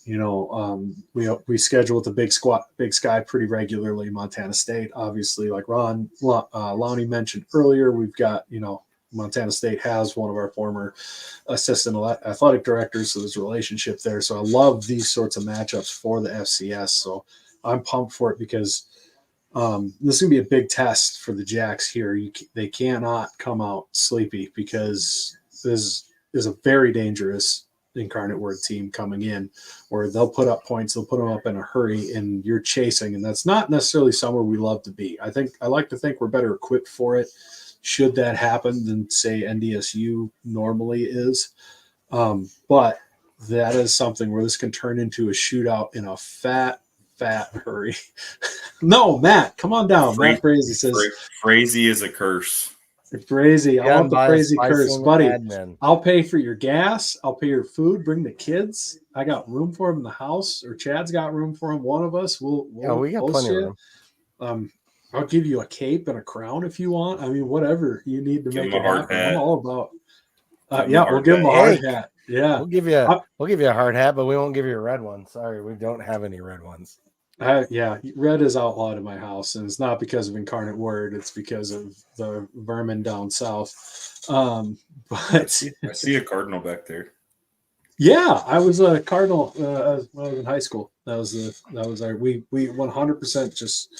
A: we schedule with the Big Sky pretty regularly. Montana State, obviously, like Lonnie mentioned earlier, we've got, Montana State has one of our former assistant athletic directors, so there's a relationship there. So I love these sorts of matchups for the FCS. So I'm pumped for it because this is going to be a big test for the Jacks here. They cannot come out sleepy because this is a very dangerous Incarnate Word team coming in where they'll put up points, they'll put them up in a hurry, and you're chasing, and that's not necessarily somewhere we love to be. I like to think we're better equipped for it should that happen than, say, NDSU normally is. But that is something where this can turn into a shootout in a fat hurry. No, Matt, come on down. Matt Frazee says
C: Frazee is a curse.
A: Frazee, I want the Frazee curse, buddy.
B: Admin.
A: I'll pay for your gas. I'll pay your food. Bring the kids. I got room for them in the house, or Chad's got room for them. One of us will.
B: We got plenty of room.
A: I'll give you a cape and a crown if you want. I mean, whatever you need to make it happen. I'm all about. We'll give them a hard hat. Yeah,
B: we'll give you a hard hat, but we won't give you a red one. Sorry, we don't have any red ones.
A: Red is outlawed in my house, and it's not because of Incarnate Word. It's because of the vermin down south. But
C: I see a cardinal back there.
A: Yeah, I was a cardinal when I was in high school. That was our we 100% just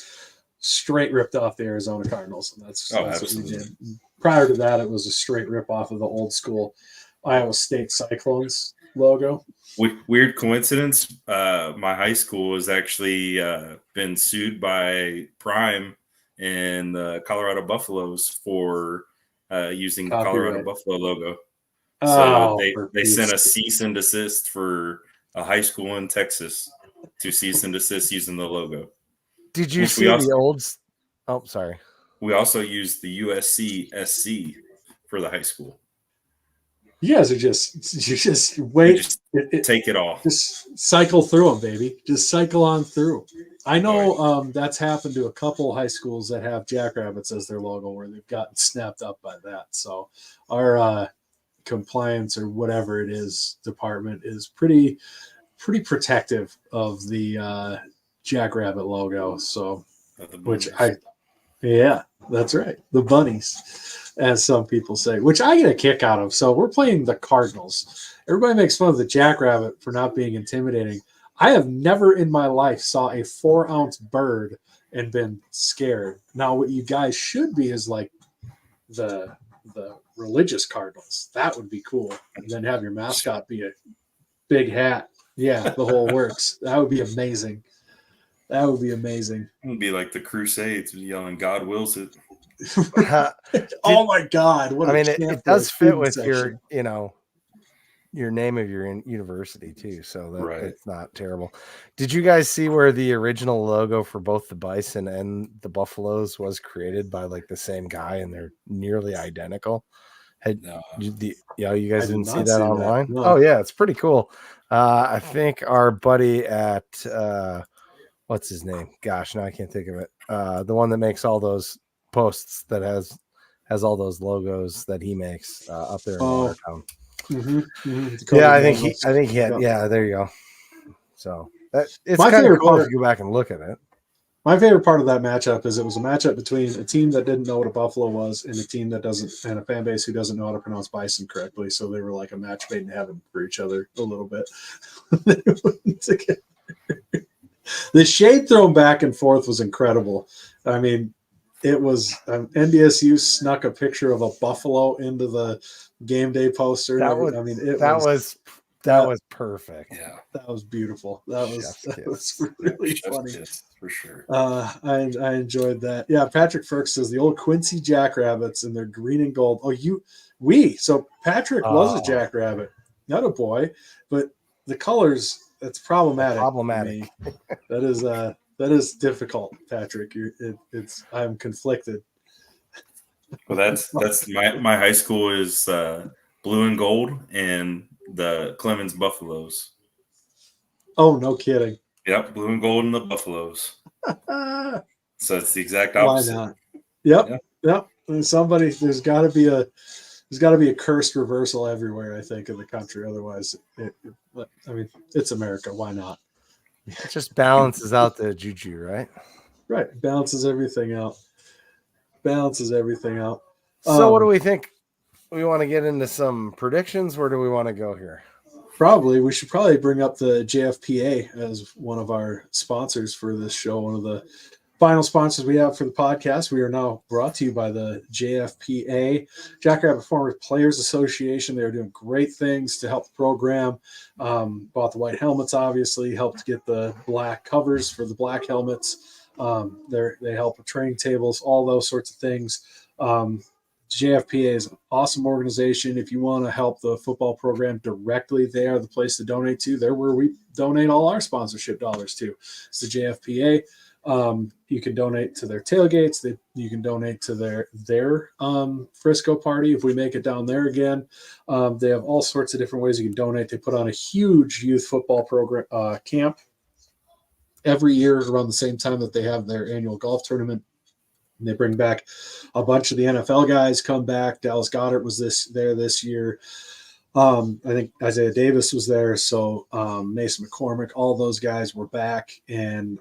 A: straight ripped off the Arizona Cardinals, and that's what we did. Prior to that, it was a straight rip off of the old school Iowa State Cyclones logo.
C: Weird coincidence. My high school has actually been sued by Prime and the Colorado Buffaloes for using the Colorado Buffalo logo. So they sent a cease and desist for a high school in Texas to cease and desist using the logo.
B: Did you see the old? Oh, sorry.
C: We also used the USC SC for the high school.
A: You guys are just wait.
C: Take it off.
A: Just cycle through them, baby. Just cycle on through. I know that's happened to a couple high schools that have Jackrabbits as their logo where they've gotten snapped up by that. So our compliance or whatever it is department is pretty protective of the Jackrabbit logo. So that's right. The bunnies, as some people say, which I get a kick out of. So we're playing the Cardinals. Everybody makes fun of the Jackrabbit for not being intimidating. I have never in my life saw a 4-ounce bird and been scared. Now, what you guys should be is like the religious Cardinals. That would be cool. And then have your mascot be a big hat. Yeah, the whole works. That would be amazing. That would be amazing.
C: It would be like the Crusades yelling, "God wills it."
A: Oh my God!
B: It does fit with your, your name of your university too, so it's not terrible. Did you guys see where the original logo for both the Bison and the Buffaloes was created by like the same guy, and they're nearly identical? You guys didn't see that online? No. Oh yeah, it's pretty cool. I think our buddy at what's his name? Gosh, now I can't think of it. The one that makes all those posts that has all those logos that he makes up there in Watertown. Yeah, I think he had. Yeah, there you go. So it's kind of cool if you go back and look at it.
A: My favorite part of that matchup is it was a matchup between a team that didn't know what a buffalo was and a team that doesn't, and a fan base who doesn't know how to pronounce bison correctly. So they were like a match made in heaven for each other a little bit. The shade thrown back and forth was incredible. I mean, it was NDSU snuck a picture of a buffalo into the game day poster.
B: That was perfect.
A: Yeah, that was beautiful. That was really funny
C: for sure.
A: I enjoyed that. Yeah, Patrick Firk says the old Quincy Jackrabbits and their green and gold. So Patrick was a Jackrabbit, not a boy, but the colors. It's problematic. That is difficult, Patrick. I'm conflicted.
C: Well, that's my high school is blue and gold, and the Clemens Buffaloes.
A: Oh, no kidding.
C: Yep, blue and gold and the Buffaloes. So it's the exact opposite.
A: Why not? Yep. There's got to be a cursed reversal everywhere, I think, in the country. Otherwise, it's America. Why not?
B: It just balances out the juju, right?
A: Right. Balances everything out.
B: So what do we think? We want to get into some predictions. Where do we want to go here?
A: We should bring up the JFPA as one of our sponsors for this show, one of the final sponsors we have for the podcast. We are now brought to you by the JFPA, Jackrabbit Former Players Association. They are doing great things to help the program. Bought the white helmets, obviously, helped get the black covers for the black helmets. They help with training tables, all those sorts of things. JFPA is an awesome organization. If you want to help the football program directly, they are the place to donate to. They're where we donate all our sponsorship dollars to. It's the JFPA. You can donate to their tailgates. You can donate to their Frisco party if we make it down there again. They have all sorts of different ways you can donate. They put on a huge youth football program camp every year around the same time that they have their annual golf tournament. And they bring back a bunch of the NFL guys come back. Dallas Goedert was there this year. I think Isaiah Davis was there. So Mason McCormick, all those guys were back. And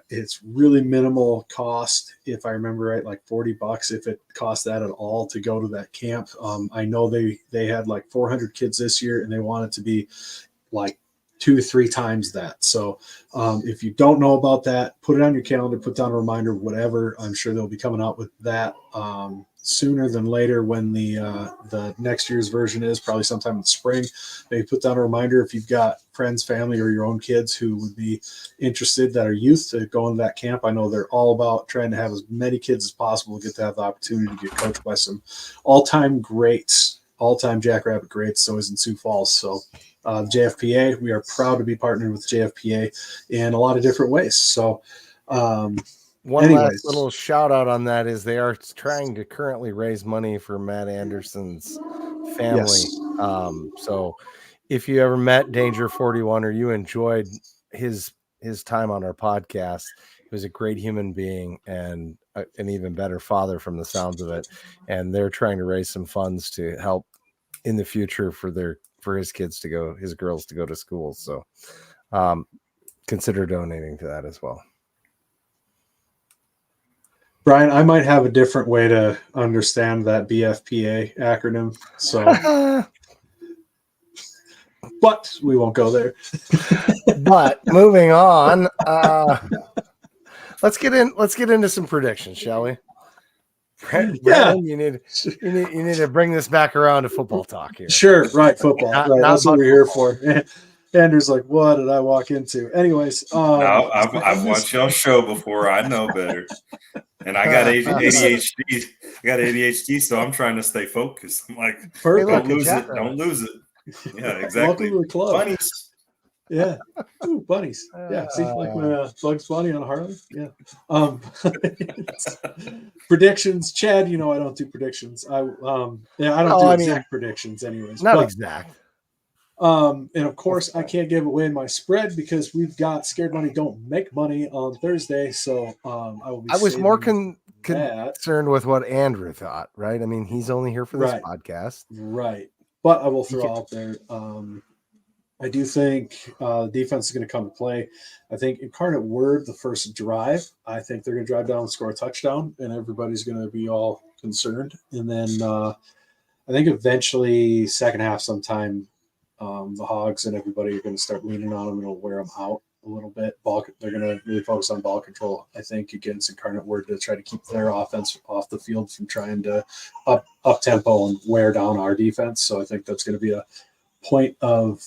A: it's really minimal cost. If I remember right, like $40 if it cost that at all to go to that camp. I know they had like 400 kids this year and they want it to be like 2-3 times that. So if you don't know about that, put it on your calendar, put down a reminder, whatever. I'm sure they'll be coming out with that sooner than later when the next year's version is, probably sometime in spring. Maybe put down a reminder if you've got friends, family, or your own kids who would be interested that are youth to go into that camp. I know they're all about trying to have as many kids as possible get to have the opportunity to get coached by some all-time Jackrabbit greats, always in Sioux Falls. So JFPA, we are proud to be partnered with JFPA in a lot of different ways. So
B: last little shout out on that is they are trying to currently raise money for Matt Anderson's family. Yes. So if you ever met Danger 41 or you enjoyed his time on our podcast, he was a great human being and an even better father from the sounds of it. And they're trying to raise some funds to help in the future for his kids to go, his girls to go to school. So consider donating to that as well.
A: Brian, I might have a different way to understand that BFPA acronym. So, but we won't go there.
B: But moving on, let's get into some predictions, shall we? Brandon, you need to bring this back around to football talk here.
A: Sure, right, football. Right, that's what we're here for. Andrew's like, what did I walk into? Anyways,
C: no, I've watched y'all show before. I know better, and I got ADHD. I got ADHD, so I'm trying to stay focused. I'm like, don't lose it. Don't lose it. Yeah, exactly.
A: Welcome to the club.
C: Bunnies.
A: Yeah. Ooh, bunnies. Yeah. See, like my Bugs Bunny on a Harley. Yeah. Predictions, Chad. You know I don't do predictions. I don't do exact predictions, anyways.
B: Not exact.
A: And of course, I can't give away my spread because we've got Scared Money Don't Make Money on Thursday. So I will be.
B: I was more concerned with what Andrew thought. Right. I mean, he's only here for this podcast.
A: Right. But I will throw out there. I do think the defense is going to come to play. I think Incarnate Word, the first drive, I think they're going to drive down and score a touchdown, and everybody's going to be all concerned. And then I think eventually second half sometime, the Hogs and everybody are going to start leaning on them and it'll wear them out a little bit. They're going to really focus on ball control, I think, against Incarnate Word to try to keep their offense off the field from trying to up tempo and wear down our defense. So I think that's going to be a point of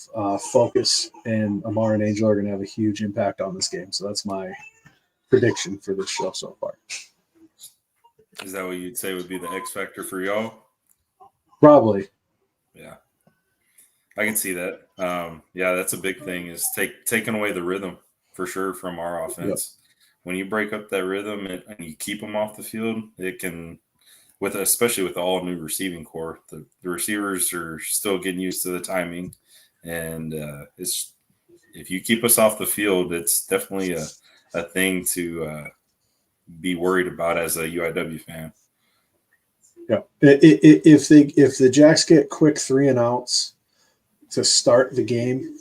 A: focus, and Amar and Angel are going to have a huge impact on this game. So that's my prediction for this show so far.
C: Is that what you'd say would be the X factor for y'all?
A: Probably.
C: Yeah, I can see that. Yeah, that's a big thing is taking away the rhythm for sure from our offense. Yep. When you break up that rhythm and you keep them off the field, it can, especially with the all new receiving core, the receivers are still getting used to the timing, and if you keep us off the field, it's definitely a thing to be worried about as a UIW fan.
A: Yeah, if the Jacks get quick 3 and outs to start the game,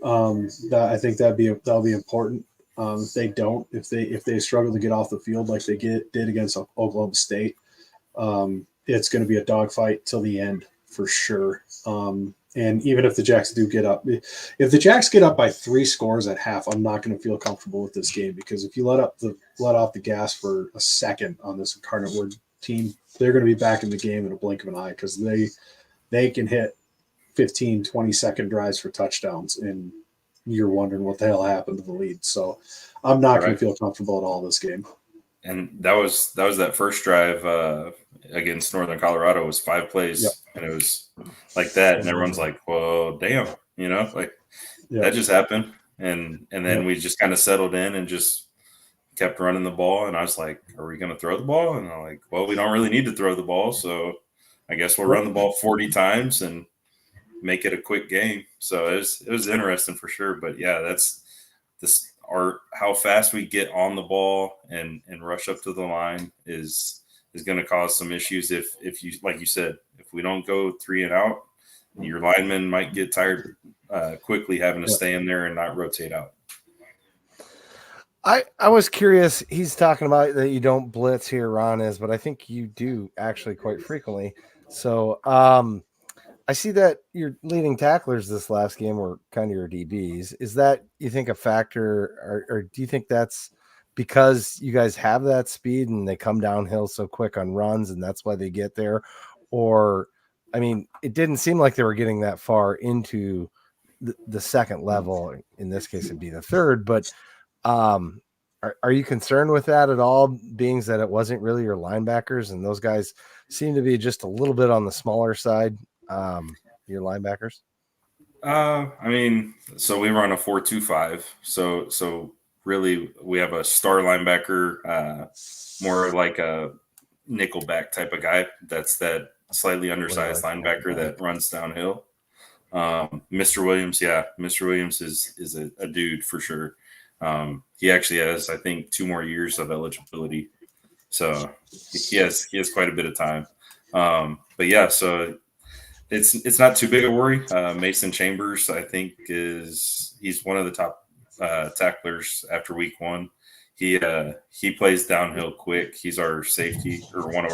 A: I think that'll be important. If they don't, if they struggle to get off the field like they did against Oklahoma State, it's going to be a dogfight till the end for sure. And even if the Jacks do get up, if the Jacks get up by 3 scores at half, I'm not going to feel comfortable with this game, because if you let off the gas for a second on this Incarnate Word team, they're going to be back in the game in a blink of an eye, because they can hit 15, 20-second drives for touchdowns, and you're wondering what the hell happened to the lead. So I'm not going to feel comfortable at all this game.
C: And that was that first drive against Northern Colorado was 5 plays, and it was like that, and everyone's like, "Well, damn," that just happened, and then we just kind of settled in and just kept running the ball, and I was like, "Are we going to throw the ball?" And I'm like, "Well, we don't really need to throw the ball, so I guess we'll run the ball 40 times and make it a quick game." So it was interesting for sure, but yeah, that's this. How fast we get on the ball and rush up to the line is going to cause some issues. If you, like you said, if we don't go 3 and out, your linemen might get tired quickly having to stay in there and not rotate out.
B: I was curious. He's talking about that you don't blitz here, Ron is, but I think you do actually quite frequently. So I see that your leading tacklers this last game were kind of your DBs. Is that, you think, a factor, or do you think that's because you guys have that speed and they come downhill so quick on runs and that's why they get there? Or, I mean, it didn't seem like they were getting that far into the second level. In this case, it'd be the third, but are you concerned with that at all, being that it wasn't really your linebackers and those guys seem to be just a little bit on the smaller side? Your linebackers?
C: I mean, so we run a 4-2-5. So really we have a star linebacker, more like a nickelback type of guy. That's that slightly undersized linebacker that runs downhill. Mr. Williams, Mr. Williams is a dude for sure. He actually has, I think, 2 more years of eligibility. So he has quite a bit of time. But yeah, so it's not too big a worry. Mason Chambers, I think, he's one of the top tacklers after week 1. He plays downhill quick. He's our safety, or one of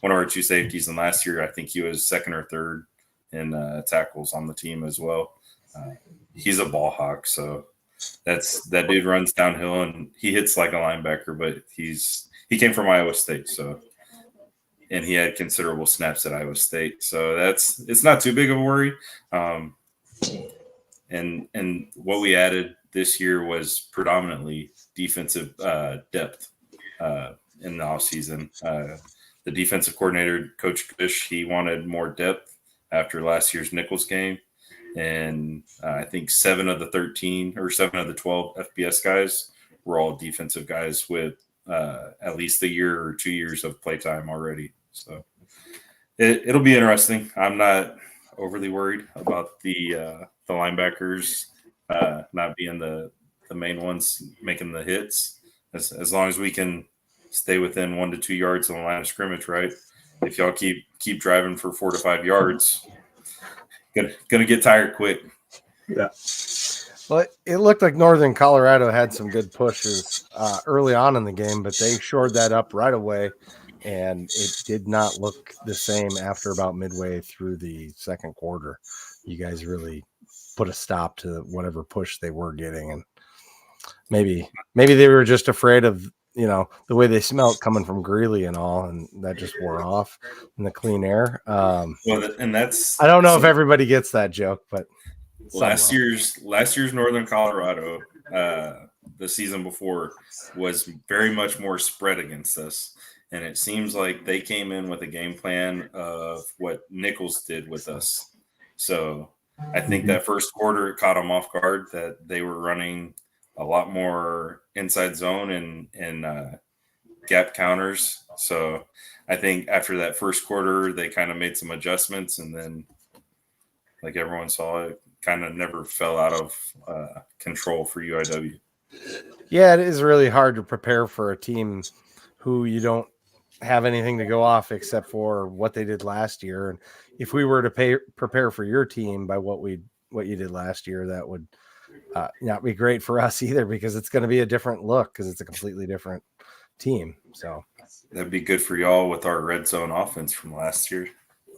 C: our 2 safeties. And last year, I think he was 2nd or 3rd in tackles on the team as well. He's a ball hawk, so that dude runs downhill and he hits like a linebacker. But he came from Iowa State, so. And he had considerable snaps at Iowa State. So it's not too big of a worry. And what we added this year was predominantly defensive depth in the offseason. The defensive coordinator, Coach Kush, he wanted more depth after last year's Nichols game. And I think 7 of the 13 or 7 of the 12 FBS guys were all defensive guys with at least a year or 2 years of playtime already. So it'll be interesting. I'm not overly worried about the linebackers not being the main ones making the hits, as long as we can stay within 1 to 2 yards on the line of scrimmage, right? If y'all keep driving for 4 to 5 yards, gonna get tired quick.
A: Yeah.
B: Well, it looked like Northern Colorado had some good pushes early on in the game, but they shored that up right away. And it did not look the same after about midway through the second quarter. You guys really put a stop to whatever push they were getting. And maybe they were just afraid of, the way they smelled coming from Greeley and all, and that just wore off in the clean air.
C: And that's,
B: I don't know if everybody gets that joke, but
C: last year's Northern Colorado, the season before, was very much more spread against us. And it seems like they came in with a game plan of what Nichols did with us. So I think that first quarter, it caught them off guard that they were running a lot more inside zone and gap counters. So I think after that first quarter, they kind of made some adjustments. And then, like everyone saw, it kind of never fell out of control for UIW.
B: Yeah, it is really hard to prepare for a team who you don't have anything to go off except for what they did last year. And if we were to prepare for your team by what you did last year, that would not be great for us either, because it's going to be a different look because it's a completely different team. So
C: that'd be good for y'all with our red zone offense from last year.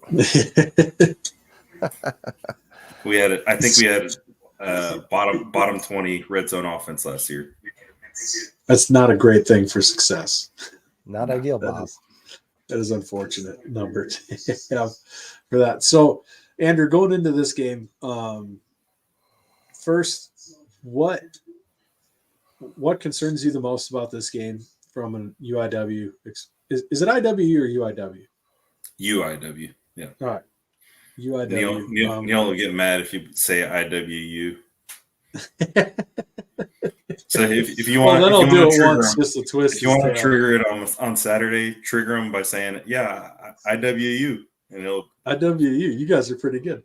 C: I think we had bottom 20 red zone offense last year.
A: That's not a great thing for success.
B: Not ideal, Bob.
A: That is unfortunate number to have for that. So, Andrew, going into this game, first, what concerns you the most about this game from an UIW? Is it IW or UIW?
C: UIW, yeah.
A: All right. UIW.
C: Neil will get mad if you say IWU. So if you want,
A: then I'll do it once,
C: him,
A: just a twist.
C: If you want to trigger it on Saturday, trigger him by saying, "Yeah, IWU," and he'll
A: IWU. You guys are pretty good.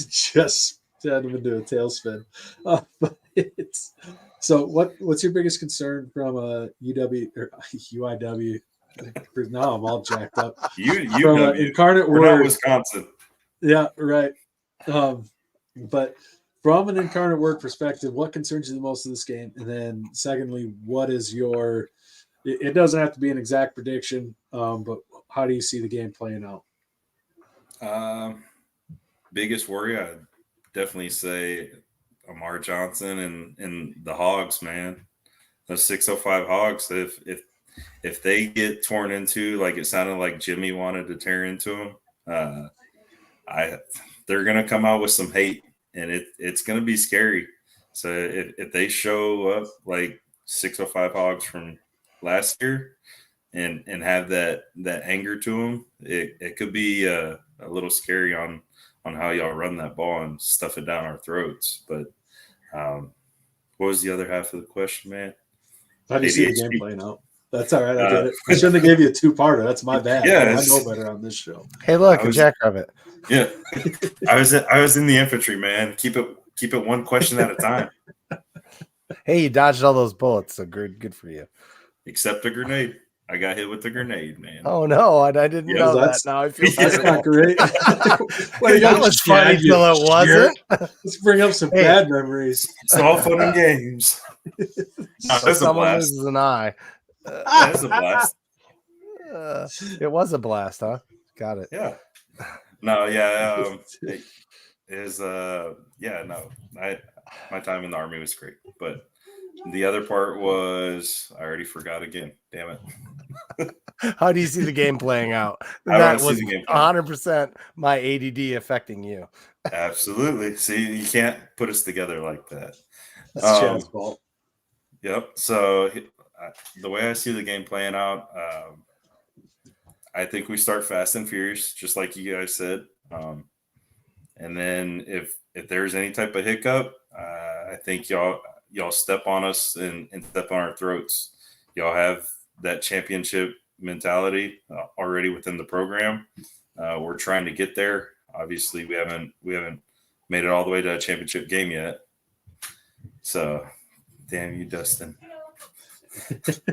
A: Just had him into a tailspin. But so what's your biggest concern from a UW or UIW? Now I'm all jacked up.
C: UW,
A: Incarnate Word,
C: not Wisconsin.
A: Yeah, right. But from an Incarnate Word perspective, what concerns you the most of this game? And then secondly, what is your – it doesn't have to be an exact prediction, but how do you see the game playing out?
C: Biggest worry, I'd definitely say Amar Johnson and the Hogs, man. Those 605 Hogs, if they get torn into like it sounded like Jimmy wanted to tear into them, they're going to come out with some hate. And it's going to be scary. So if they show up like 605 Hogs from last year and have that anger to them, it could be a little scary on how y'all run that ball and stuff it down our throats. But what was the other half of the question, man?
A: How do you see the game playing out? That's all right. I get it. I shouldn't have gave you a two-parter. That's my bad.
C: Yeah,
A: I know better on this show.
B: Hey, look, a jackrabbit.
C: Yeah, I was in the infantry, man. Keep it one question at a time.
B: Hey, you dodged all those bullets, so good for you.
C: Except a grenade. I got hit with the grenade, man.
B: Oh no, I didn't know that. Now I feel
A: that's not great.
B: That was funny till it wasn't.
A: Let's bring up some bad memories.
C: It's all fun and games. No,
B: so someone loses an eye.
C: That's a blast.
B: It was a blast, huh? Got it.
C: Yeah. No, yeah. My time in the Army was great, but the other part was I already forgot again. Damn it.
B: How do you see the game playing out?
C: That
B: was 100% my ADD affecting you.
C: Absolutely. See, you can't put us together like that.
A: That's Chad's fault.
C: Yep. So the way I see the game playing out, I think we start fast and furious, just like you guys said. And then if there's any type of hiccup, I think y'all step on us and step on our throats. Y'all have that championship mentality already within the program. We're trying to get there. Obviously, we haven't made it all the way to a championship game yet. So, damn you, Dustin.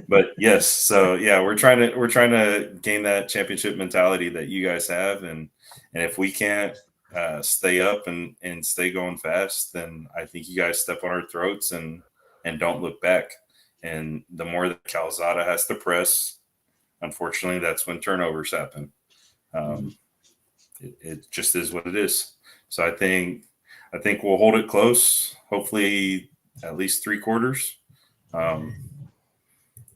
C: But yes, so yeah, we're trying to gain that championship mentality that you guys have, and if we can't stay up and stay going fast, then I think you guys step on our throats and don't look back. And the more that Calzada has to press, unfortunately, that's when turnovers happen. It just is what it is. So I think we'll hold it close. Hopefully, at least 3 quarters.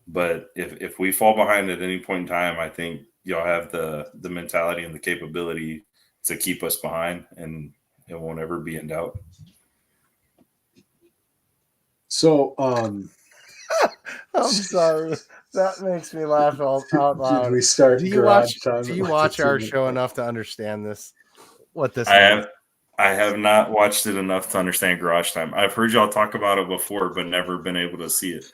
C: But if we fall behind at any point in time, I think y'all have the mentality and the capability to keep us behind, and it won't ever be in doubt.
A: So,
B: I'm sorry. That makes me laugh out loud.
A: Did we start?
B: Do you watch our show enough to understand this? What this?
C: I have not watched it enough to understand Garage Time. I've heard y'all talk about it before, but never been able to see it.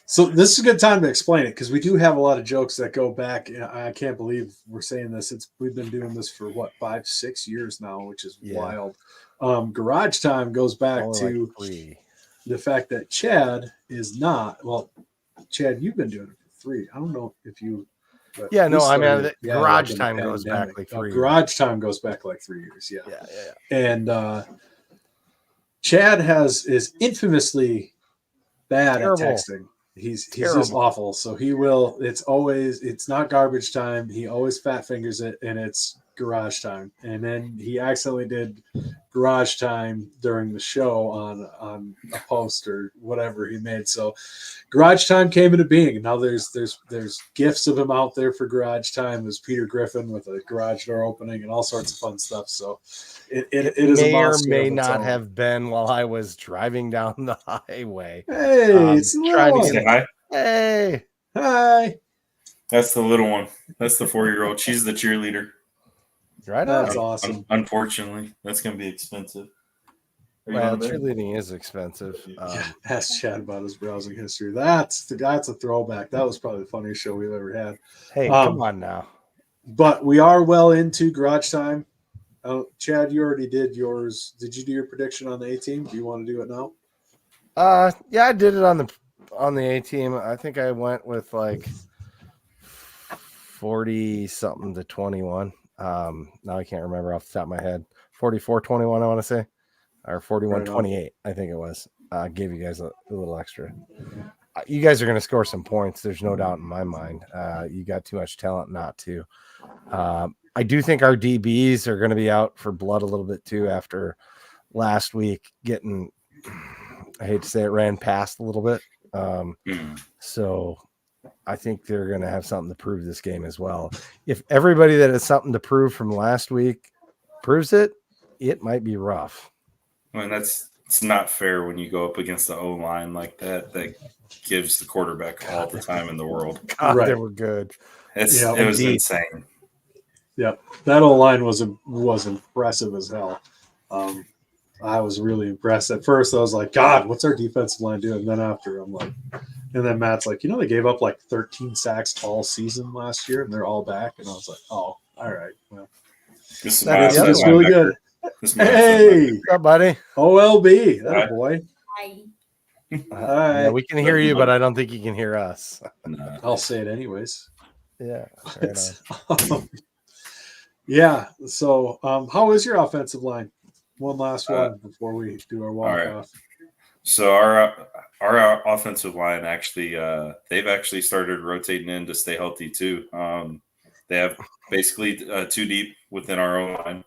A: So this is a good time to explain it, because we do have a lot of jokes that go back. I can't believe we're saying this. We've been doing this for 5-6 years now, which is wild. Garage Time goes back to the fact that Chad is not. Well, Chad, you've been doing it for 3. I don't know if you.
B: Yeah, no, I mean, garage
A: like
B: time goes back like 3 years.
A: Garage time goes back like 3 years. Yeah.
B: Yeah.
A: And Chad is infamously bad
B: Terrible.
A: at texting. He's just awful. So it's not garbage time. He always fat fingers it, and it's garage time. And then he accidentally did garage time during the show on a post or whatever he made. So garage time came into being. And now there's gifs of him out there for garage time. There's Peter Griffin with a garage door opening and all sorts of fun stuff. So it is
B: may
A: a
B: or
A: monster
B: may
A: of its
B: not
A: own.
B: have been while I was driving down the highway.
A: Hey, it's
B: trying to
C: Say hi.
B: Hey.
A: Hi.
C: That's the little one. That's the 4-year-old. She's the cheerleader.
B: Right on.
A: That's awesome.
C: Unfortunately, that's going to be expensive.
B: Well, cheerleading is expensive.
A: Ask Chad about his browsing history. That's a throwback. That was probably the funniest show we've ever had.
B: Hey, come on now.
A: But we are well into garage time. Chad, you already did yours. Did you do your prediction on the A team? Do you want to do it now?
B: Yeah, I did it on the A team. I think I went with like 40 something to 21. Now I can't remember off the top of my head. 44-21, I want to say, or 41-28. I think it was. Gave you guys a little extra. You guys are going to score some points. There's no doubt in my mind. You got too much talent not to. I do think our DBs are going to be out for blood a little bit too after last week getting, I hate to say it, ran past a little bit. So I think they're going to have something to prove this game as well. If everybody that has something to prove from last week proves it, it might be rough.
C: Well, it's not fair when you go up against the O-line like that gives the quarterback all the time in the world.
B: God, right. They were good.
C: It was insane.
A: Yep. That O-line was impressive as hell. I was really impressed. At first, I was like, God, what's our defensive line doing? And then after, I'm like, and then Matt's like, they gave up like 13 sacks all season last year, and they're all back. And I was like, oh, all right. Well,
C: this
A: is really good. Hey,
B: what's up, buddy?
A: OLB, that boy.
D: Hi.
B: Yeah, we can hear you, but I don't think you can hear us.
C: No.
A: I'll say it anyways.
B: Yeah. Right
C: Yeah.
A: So, how is your offensive line? One last one before we do our walk
C: right.
A: off.
C: So our offensive line actually, they've actually started rotating in to stay healthy too. They have basically 2 deep within our own line,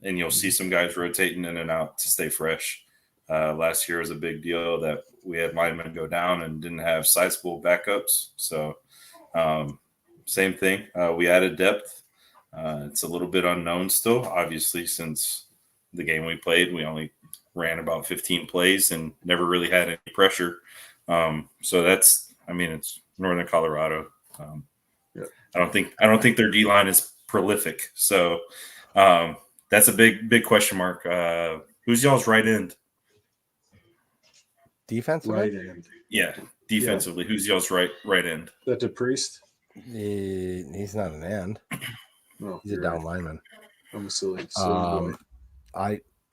C: and you'll see some guys rotating in and out to stay fresh. Last year was a big deal that we had linemen go down and didn't have sizable backups. So same thing. We added depth. It's a little bit unknown still, obviously, since the game we played, we only ran about 15 plays and never really had any pressure. So it's Northern Colorado. I don't think their D line is prolific. So that's a big question mark. Who's y'all's right end?
B: Defensively?
A: Right end.
C: Yeah, defensively. Yeah. Who's y'all's right end?
A: That DePriest?
B: He's not an end.
A: No,
B: he's a down lineman.
A: I'm a silly boy.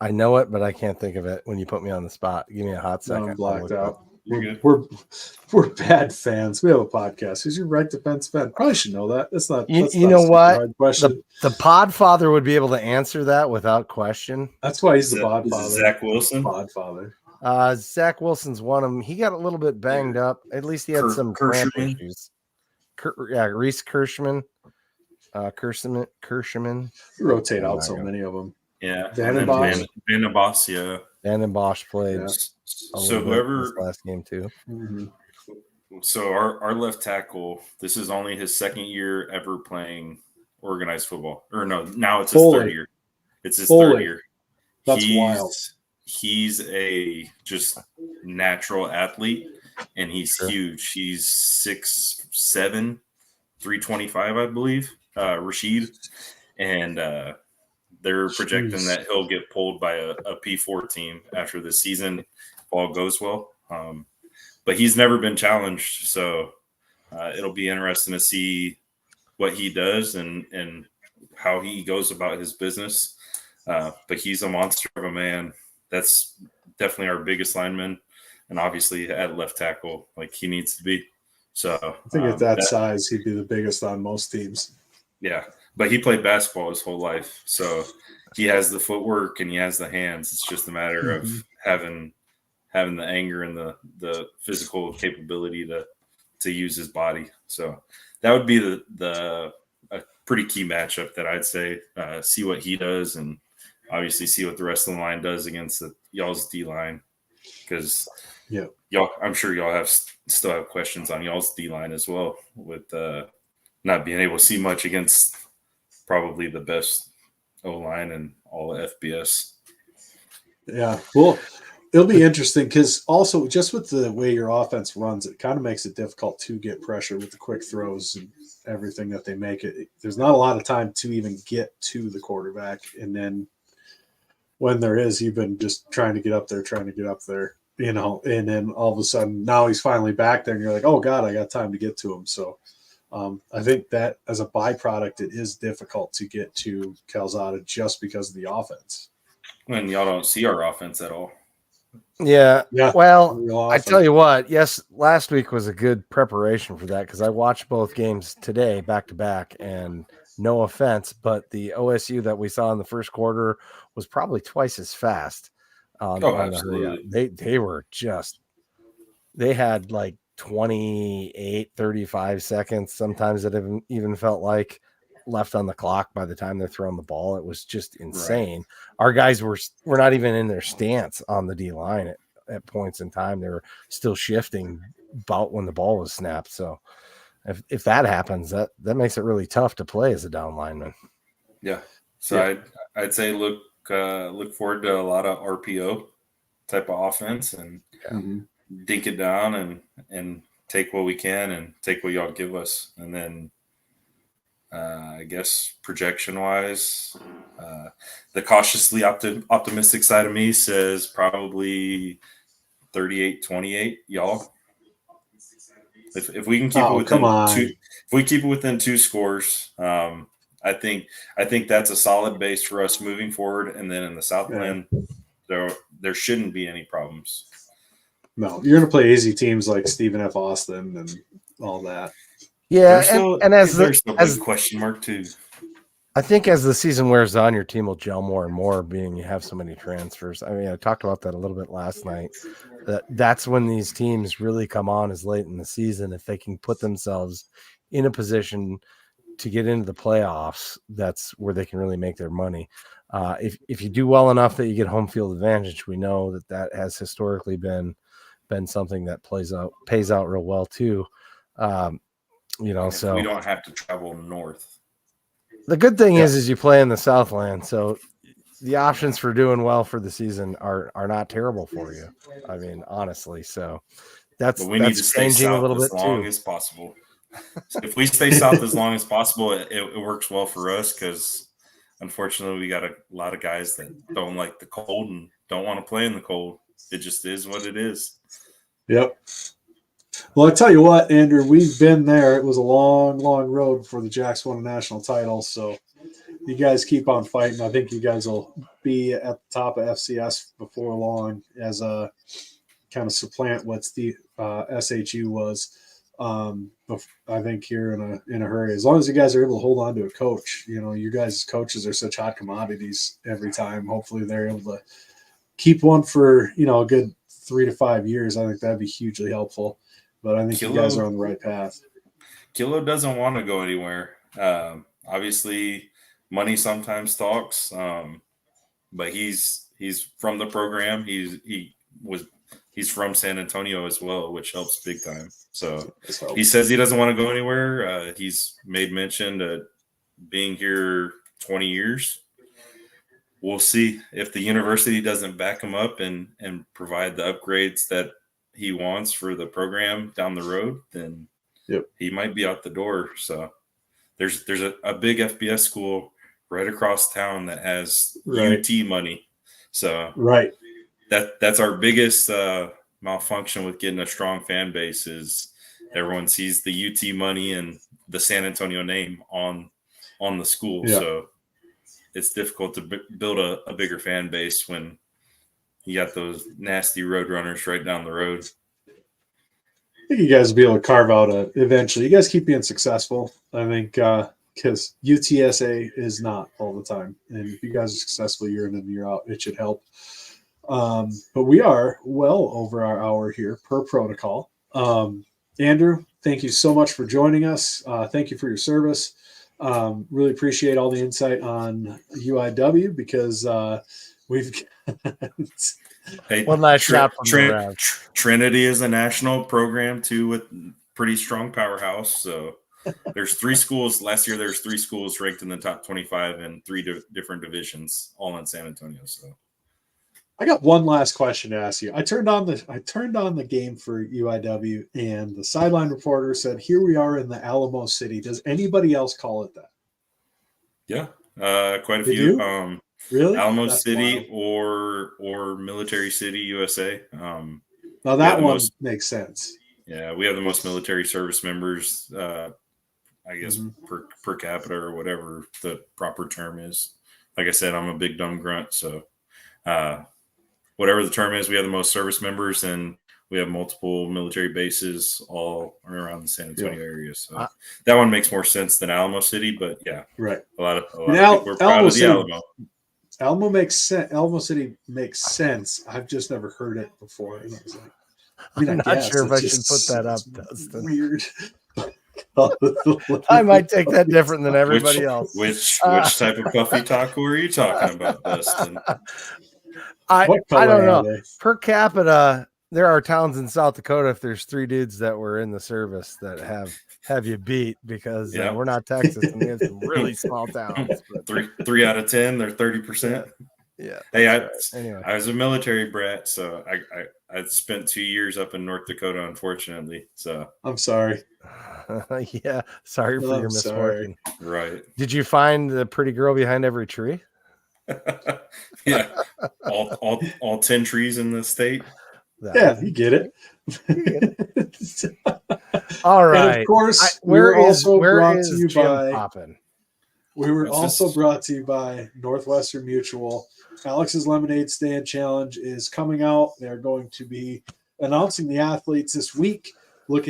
B: I know it, but I can't think of it when you put me on the spot. Give me a hot second.
A: I'm blacked out. We're bad fans. We have a podcast. Who's your right defense fan? Probably should know that. That's not.
B: You know what? The Podfather would be able to answer that without question.
A: That's why he's the Podfather.
C: Zach Wilson.
A: Podfather.
B: Zach Wilson's one of them. He got a little bit banged up. At least he had some cramp issues. Reese Kirschman. Kirschman.
A: You rotate out so many of them.
C: Yeah.
A: Van and
C: Bosch, yeah.
B: Van and Bosch played. Yeah.
C: So whoever
B: last game too.
A: Mm-hmm.
C: So our left tackle, this is only his second year ever playing organized football. Or no, now it's his third year. It's his third year.
A: That's wild.
C: He's a just natural athlete, and he's huge. He's 6'7", 325, I believe. Rashid, and they're projecting that he'll get pulled by a P4 team after the season if all goes well. But he's never been challenged, so it'll be interesting to see what he does and how he goes about his business. But he's a monster of a man. That's definitely our biggest lineman, and obviously at left tackle, like he needs to be. So
A: I think at that size, he'd be the biggest on most teams.
C: Yeah, but he played basketball his whole life, so he has the footwork and he has the hands. It's just a matter of having the anger and the physical capability to use his body. So that would be a pretty key matchup that I'd say. See what he does, and obviously see what the rest of the line does against y'all's D line, because y'all, I'm sure y'all still have questions on y'all's D line as well, with not being able to see much against probably the best O-line in all of FBS.
A: Yeah, well, it'll be interesting because also just with the way your offense runs, it kind of makes it difficult to get pressure with the quick throws and everything that they make it. There's not a lot of time to even get to the quarterback. And then when there is, you've been just trying to get up there, and then all of a sudden now he's finally back there and you're like, oh God, I got time to get to him. So I think that as a byproduct, it is difficult to get to Calzada just because of the offense.
C: And y'all don't see our offense at all.
B: Yeah. Well, I tell you what, yes, last week was a good preparation for that because I watched both games today back to back, and no offense, but the OSU that we saw in the first quarter was probably twice as fast.
C: Absolutely.
B: They had like 28, 35 seconds. Sometimes it even felt like left on the clock by the time they're throwing the ball. It was just insane. Right. Our guys were not even in their stance on the D line at points in time. They were still shifting about when the ball was snapped. So if that happens, that makes it really tough to play as a down lineman.
C: Yeah. So I'd say look forward to a lot of RPO type of offense and dink it down and take what we can and take what y'all give us. And then I guess projection wise, the cautiously optimistic side of me says probably 38-28 y'all. If we can keep it within two scores, I think that's a solid base for us moving forward. And then in the Southland, there shouldn't be any problems.
A: No, you're going to play easy teams like Stephen F. Austin and all that.
B: Yeah,
C: there's a big question mark too.
B: I think as the season wears on, your team will gel more and more, being you have so many transfers. I mean, I talked about that a little bit last night. That's when these teams really come on as late in the season. If they can put themselves in a position to get into the playoffs, that's where they can really make their money. If you do well enough that you get home field advantage, we know that has historically been something that pays out real well too. So
C: we don't have to travel north.
B: The good thing is you play in the Southland, so the options for doing well for the season are not terrible for you. I mean, honestly, so
C: but we need to stay south as long as possible. So if we stay south as long as possible, it works well for us because unfortunately we got a lot of guys that don't like the cold and don't want to play in the cold. It just is what it is.
A: Yep. Well, I tell you what, Andrew, we've been there. It was a long, long road before the Jacks won a national title. So you guys keep on fighting. I think you guys will be at the top of FCS before long as a kind of supplant what the SHU was. I think here in a hurry, as long as you guys are able to hold on to a coach, you guys' coaches are such hot commodities every time. Hopefully they're able to keep one for, a good 3 to 5 years. I think that'd be hugely helpful. But I think you guys are on the right path.
C: Kilo doesn't want to go anywhere. Obviously, money sometimes talks, but he's from the program. He's from San Antonio as well, which helps big time. So he says he doesn't want to go anywhere. He's made mention of being here 20 years. We'll see if the university doesn't back him up and provide the upgrades that he wants for the program down the road, then he might be out the door. So there's a big FBS school right across town that has UT money. So that's our biggest malfunction with getting a strong fan base is everyone sees the UT money and the San Antonio name on the school. Yeah. So it's difficult to build a bigger fan base when you got those nasty road runners right down the road.
A: think you guys will be able to carve out eventually. You guys keep being successful. I think because UTSA is not all the time. And if you guys are successful year in and year out, it should help. But we are well over our hour here per protocol. Andrew, thank you so much for joining us. Thank you for your service. Really appreciate all the insight on UIW because we've
C: Hey,
B: one last shot from the Rev.
C: Trinity is a national program too with pretty strong powerhouse. So there's 3 schools. Last year there's 3 schools ranked in the top 25 in 3 different divisions, all in San Antonio. So
A: I got one last question to ask you. I turned on the game for UIW, and the sideline reporter said, "Here we are in the Alamo City." Does anybody else call it that?
C: Yeah, quite a
A: Did
C: few.
A: you? Really?
C: Alamo
A: That's
C: City
A: wild.
C: or Military City, USA.
A: Now that one makes sense.
C: Yeah, we have the most military service members, I guess, per capita or whatever the proper term is. Like I said, I'm a big dumb grunt, so whatever the term is, we have the most service members, and we have multiple military bases all around the San Antonio area. So that one makes more sense than Alamo City, but yeah,
A: right.
C: A lot of people are proud of the Alamo.
A: Alamo makes sense. Alamo City makes sense. I've just never heard it before. And I was like,
B: I'm not sure if I should put that up. Dustin.
A: Weird.
B: I might take that different than everybody else.
C: Which type of puffy taco are you talking about, Dustin?
B: I don't know. Per capita, there are towns in South Dakota, if there's 3 dudes that were in the service that have you beat, because we're not Texas and we have some really small towns. But
C: 3 out of 10, they're 30%.
B: Yeah.
C: Hey,
B: anyway,
C: I was a military brat, so I spent 2 years up in North Dakota, unfortunately. So
A: I'm sorry.
B: Yeah, sorry for your misfortune.
C: Right.
B: Did you find the pretty girl behind every tree?
C: Yeah, all 10 trees in the state.
A: Yeah, you get it.
B: All right. And
A: of course,
B: where is Jim Poppin'?
A: We were also brought to you by Northwestern Mutual. Alex's Lemonade Stand Challenge is coming out. They're going to be announcing the athletes this week. Look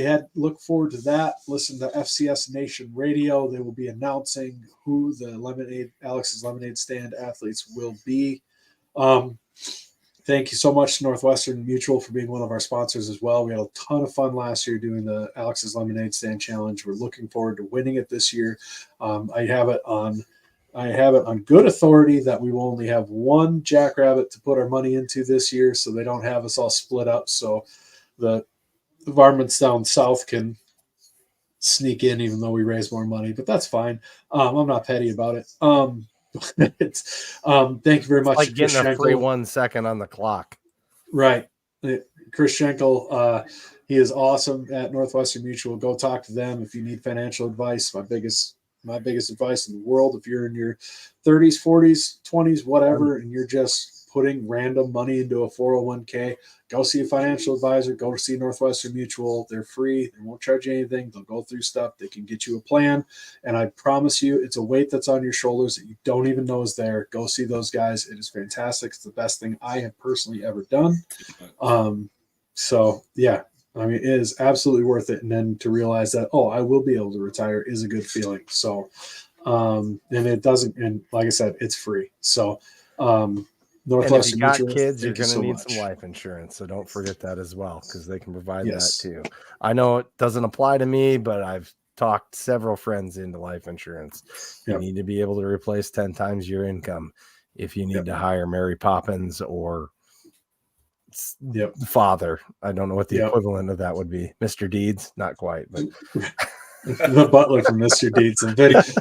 A: forward to that. Listen to FCS Nation Radio. They will be announcing who the Alex's Lemonade Stand athletes will be. Thank you so much to Northwestern Mutual for being one of our sponsors as well. We had a ton of fun last year doing the Alex's Lemonade Stand Challenge. We're looking forward to winning it this year. I have it on good authority that we will only have one Jackrabbit to put our money into this year, so they don't have us all split up. So the varmints down south can sneak in, even though we raise more money, but that's fine. I'm not petty about it. Thank you very much.
B: Like getting a free 1 second on the clock.
A: Right. Chris Schenkel, he is awesome at Northwestern Mutual. Go talk to them if you need financial advice. My biggest advice in the world, if you're in your 30s, 40s, 20s, whatever, and you're just putting random money into a 401k, go see a financial advisor, go see Northwestern Mutual. They're free. They won't charge you anything. They'll go through stuff. They can get you a plan. And I promise you, it's a weight that's on your shoulders that you don't even know is there. Go see those guys. It is fantastic. It's the best thing I have personally ever done. So yeah, I mean, it is absolutely worth it. And then to realize that, I will be able to retire is a good feeling. So, and it doesn't, and like I said, it's free. So, Northwestern
B: and if you got
A: Mutual,
B: kids, you're going to need some life insurance. So don't forget that as well, because they can provide that too. I know it doesn't apply to me, but I've talked several friends into life insurance. You need to be able to replace 10 times your income if you need to hire Mary Poppins or father. I don't know what the equivalent of that would be. Mr. Deeds, not quite, but
A: the butler from Mr. Deeds.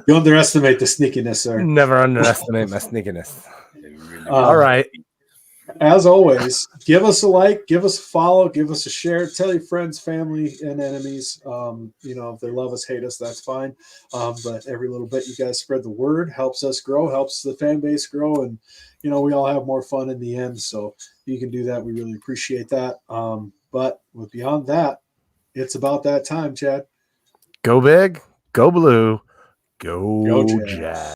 A: You underestimate the sneakiness, sir.
B: Never underestimate my sneakiness. All right.
A: As always, give us a like, give us a follow, give us a share, tell your friends, family, and enemies. If they love us, hate us, that's fine. But every little bit you guys spread the word helps us grow, helps the fan base grow, and we all have more fun in the end. So you can do that. We really appreciate that. But beyond that, it's about that time, Chad.
B: Go big, go blue, go Jazz.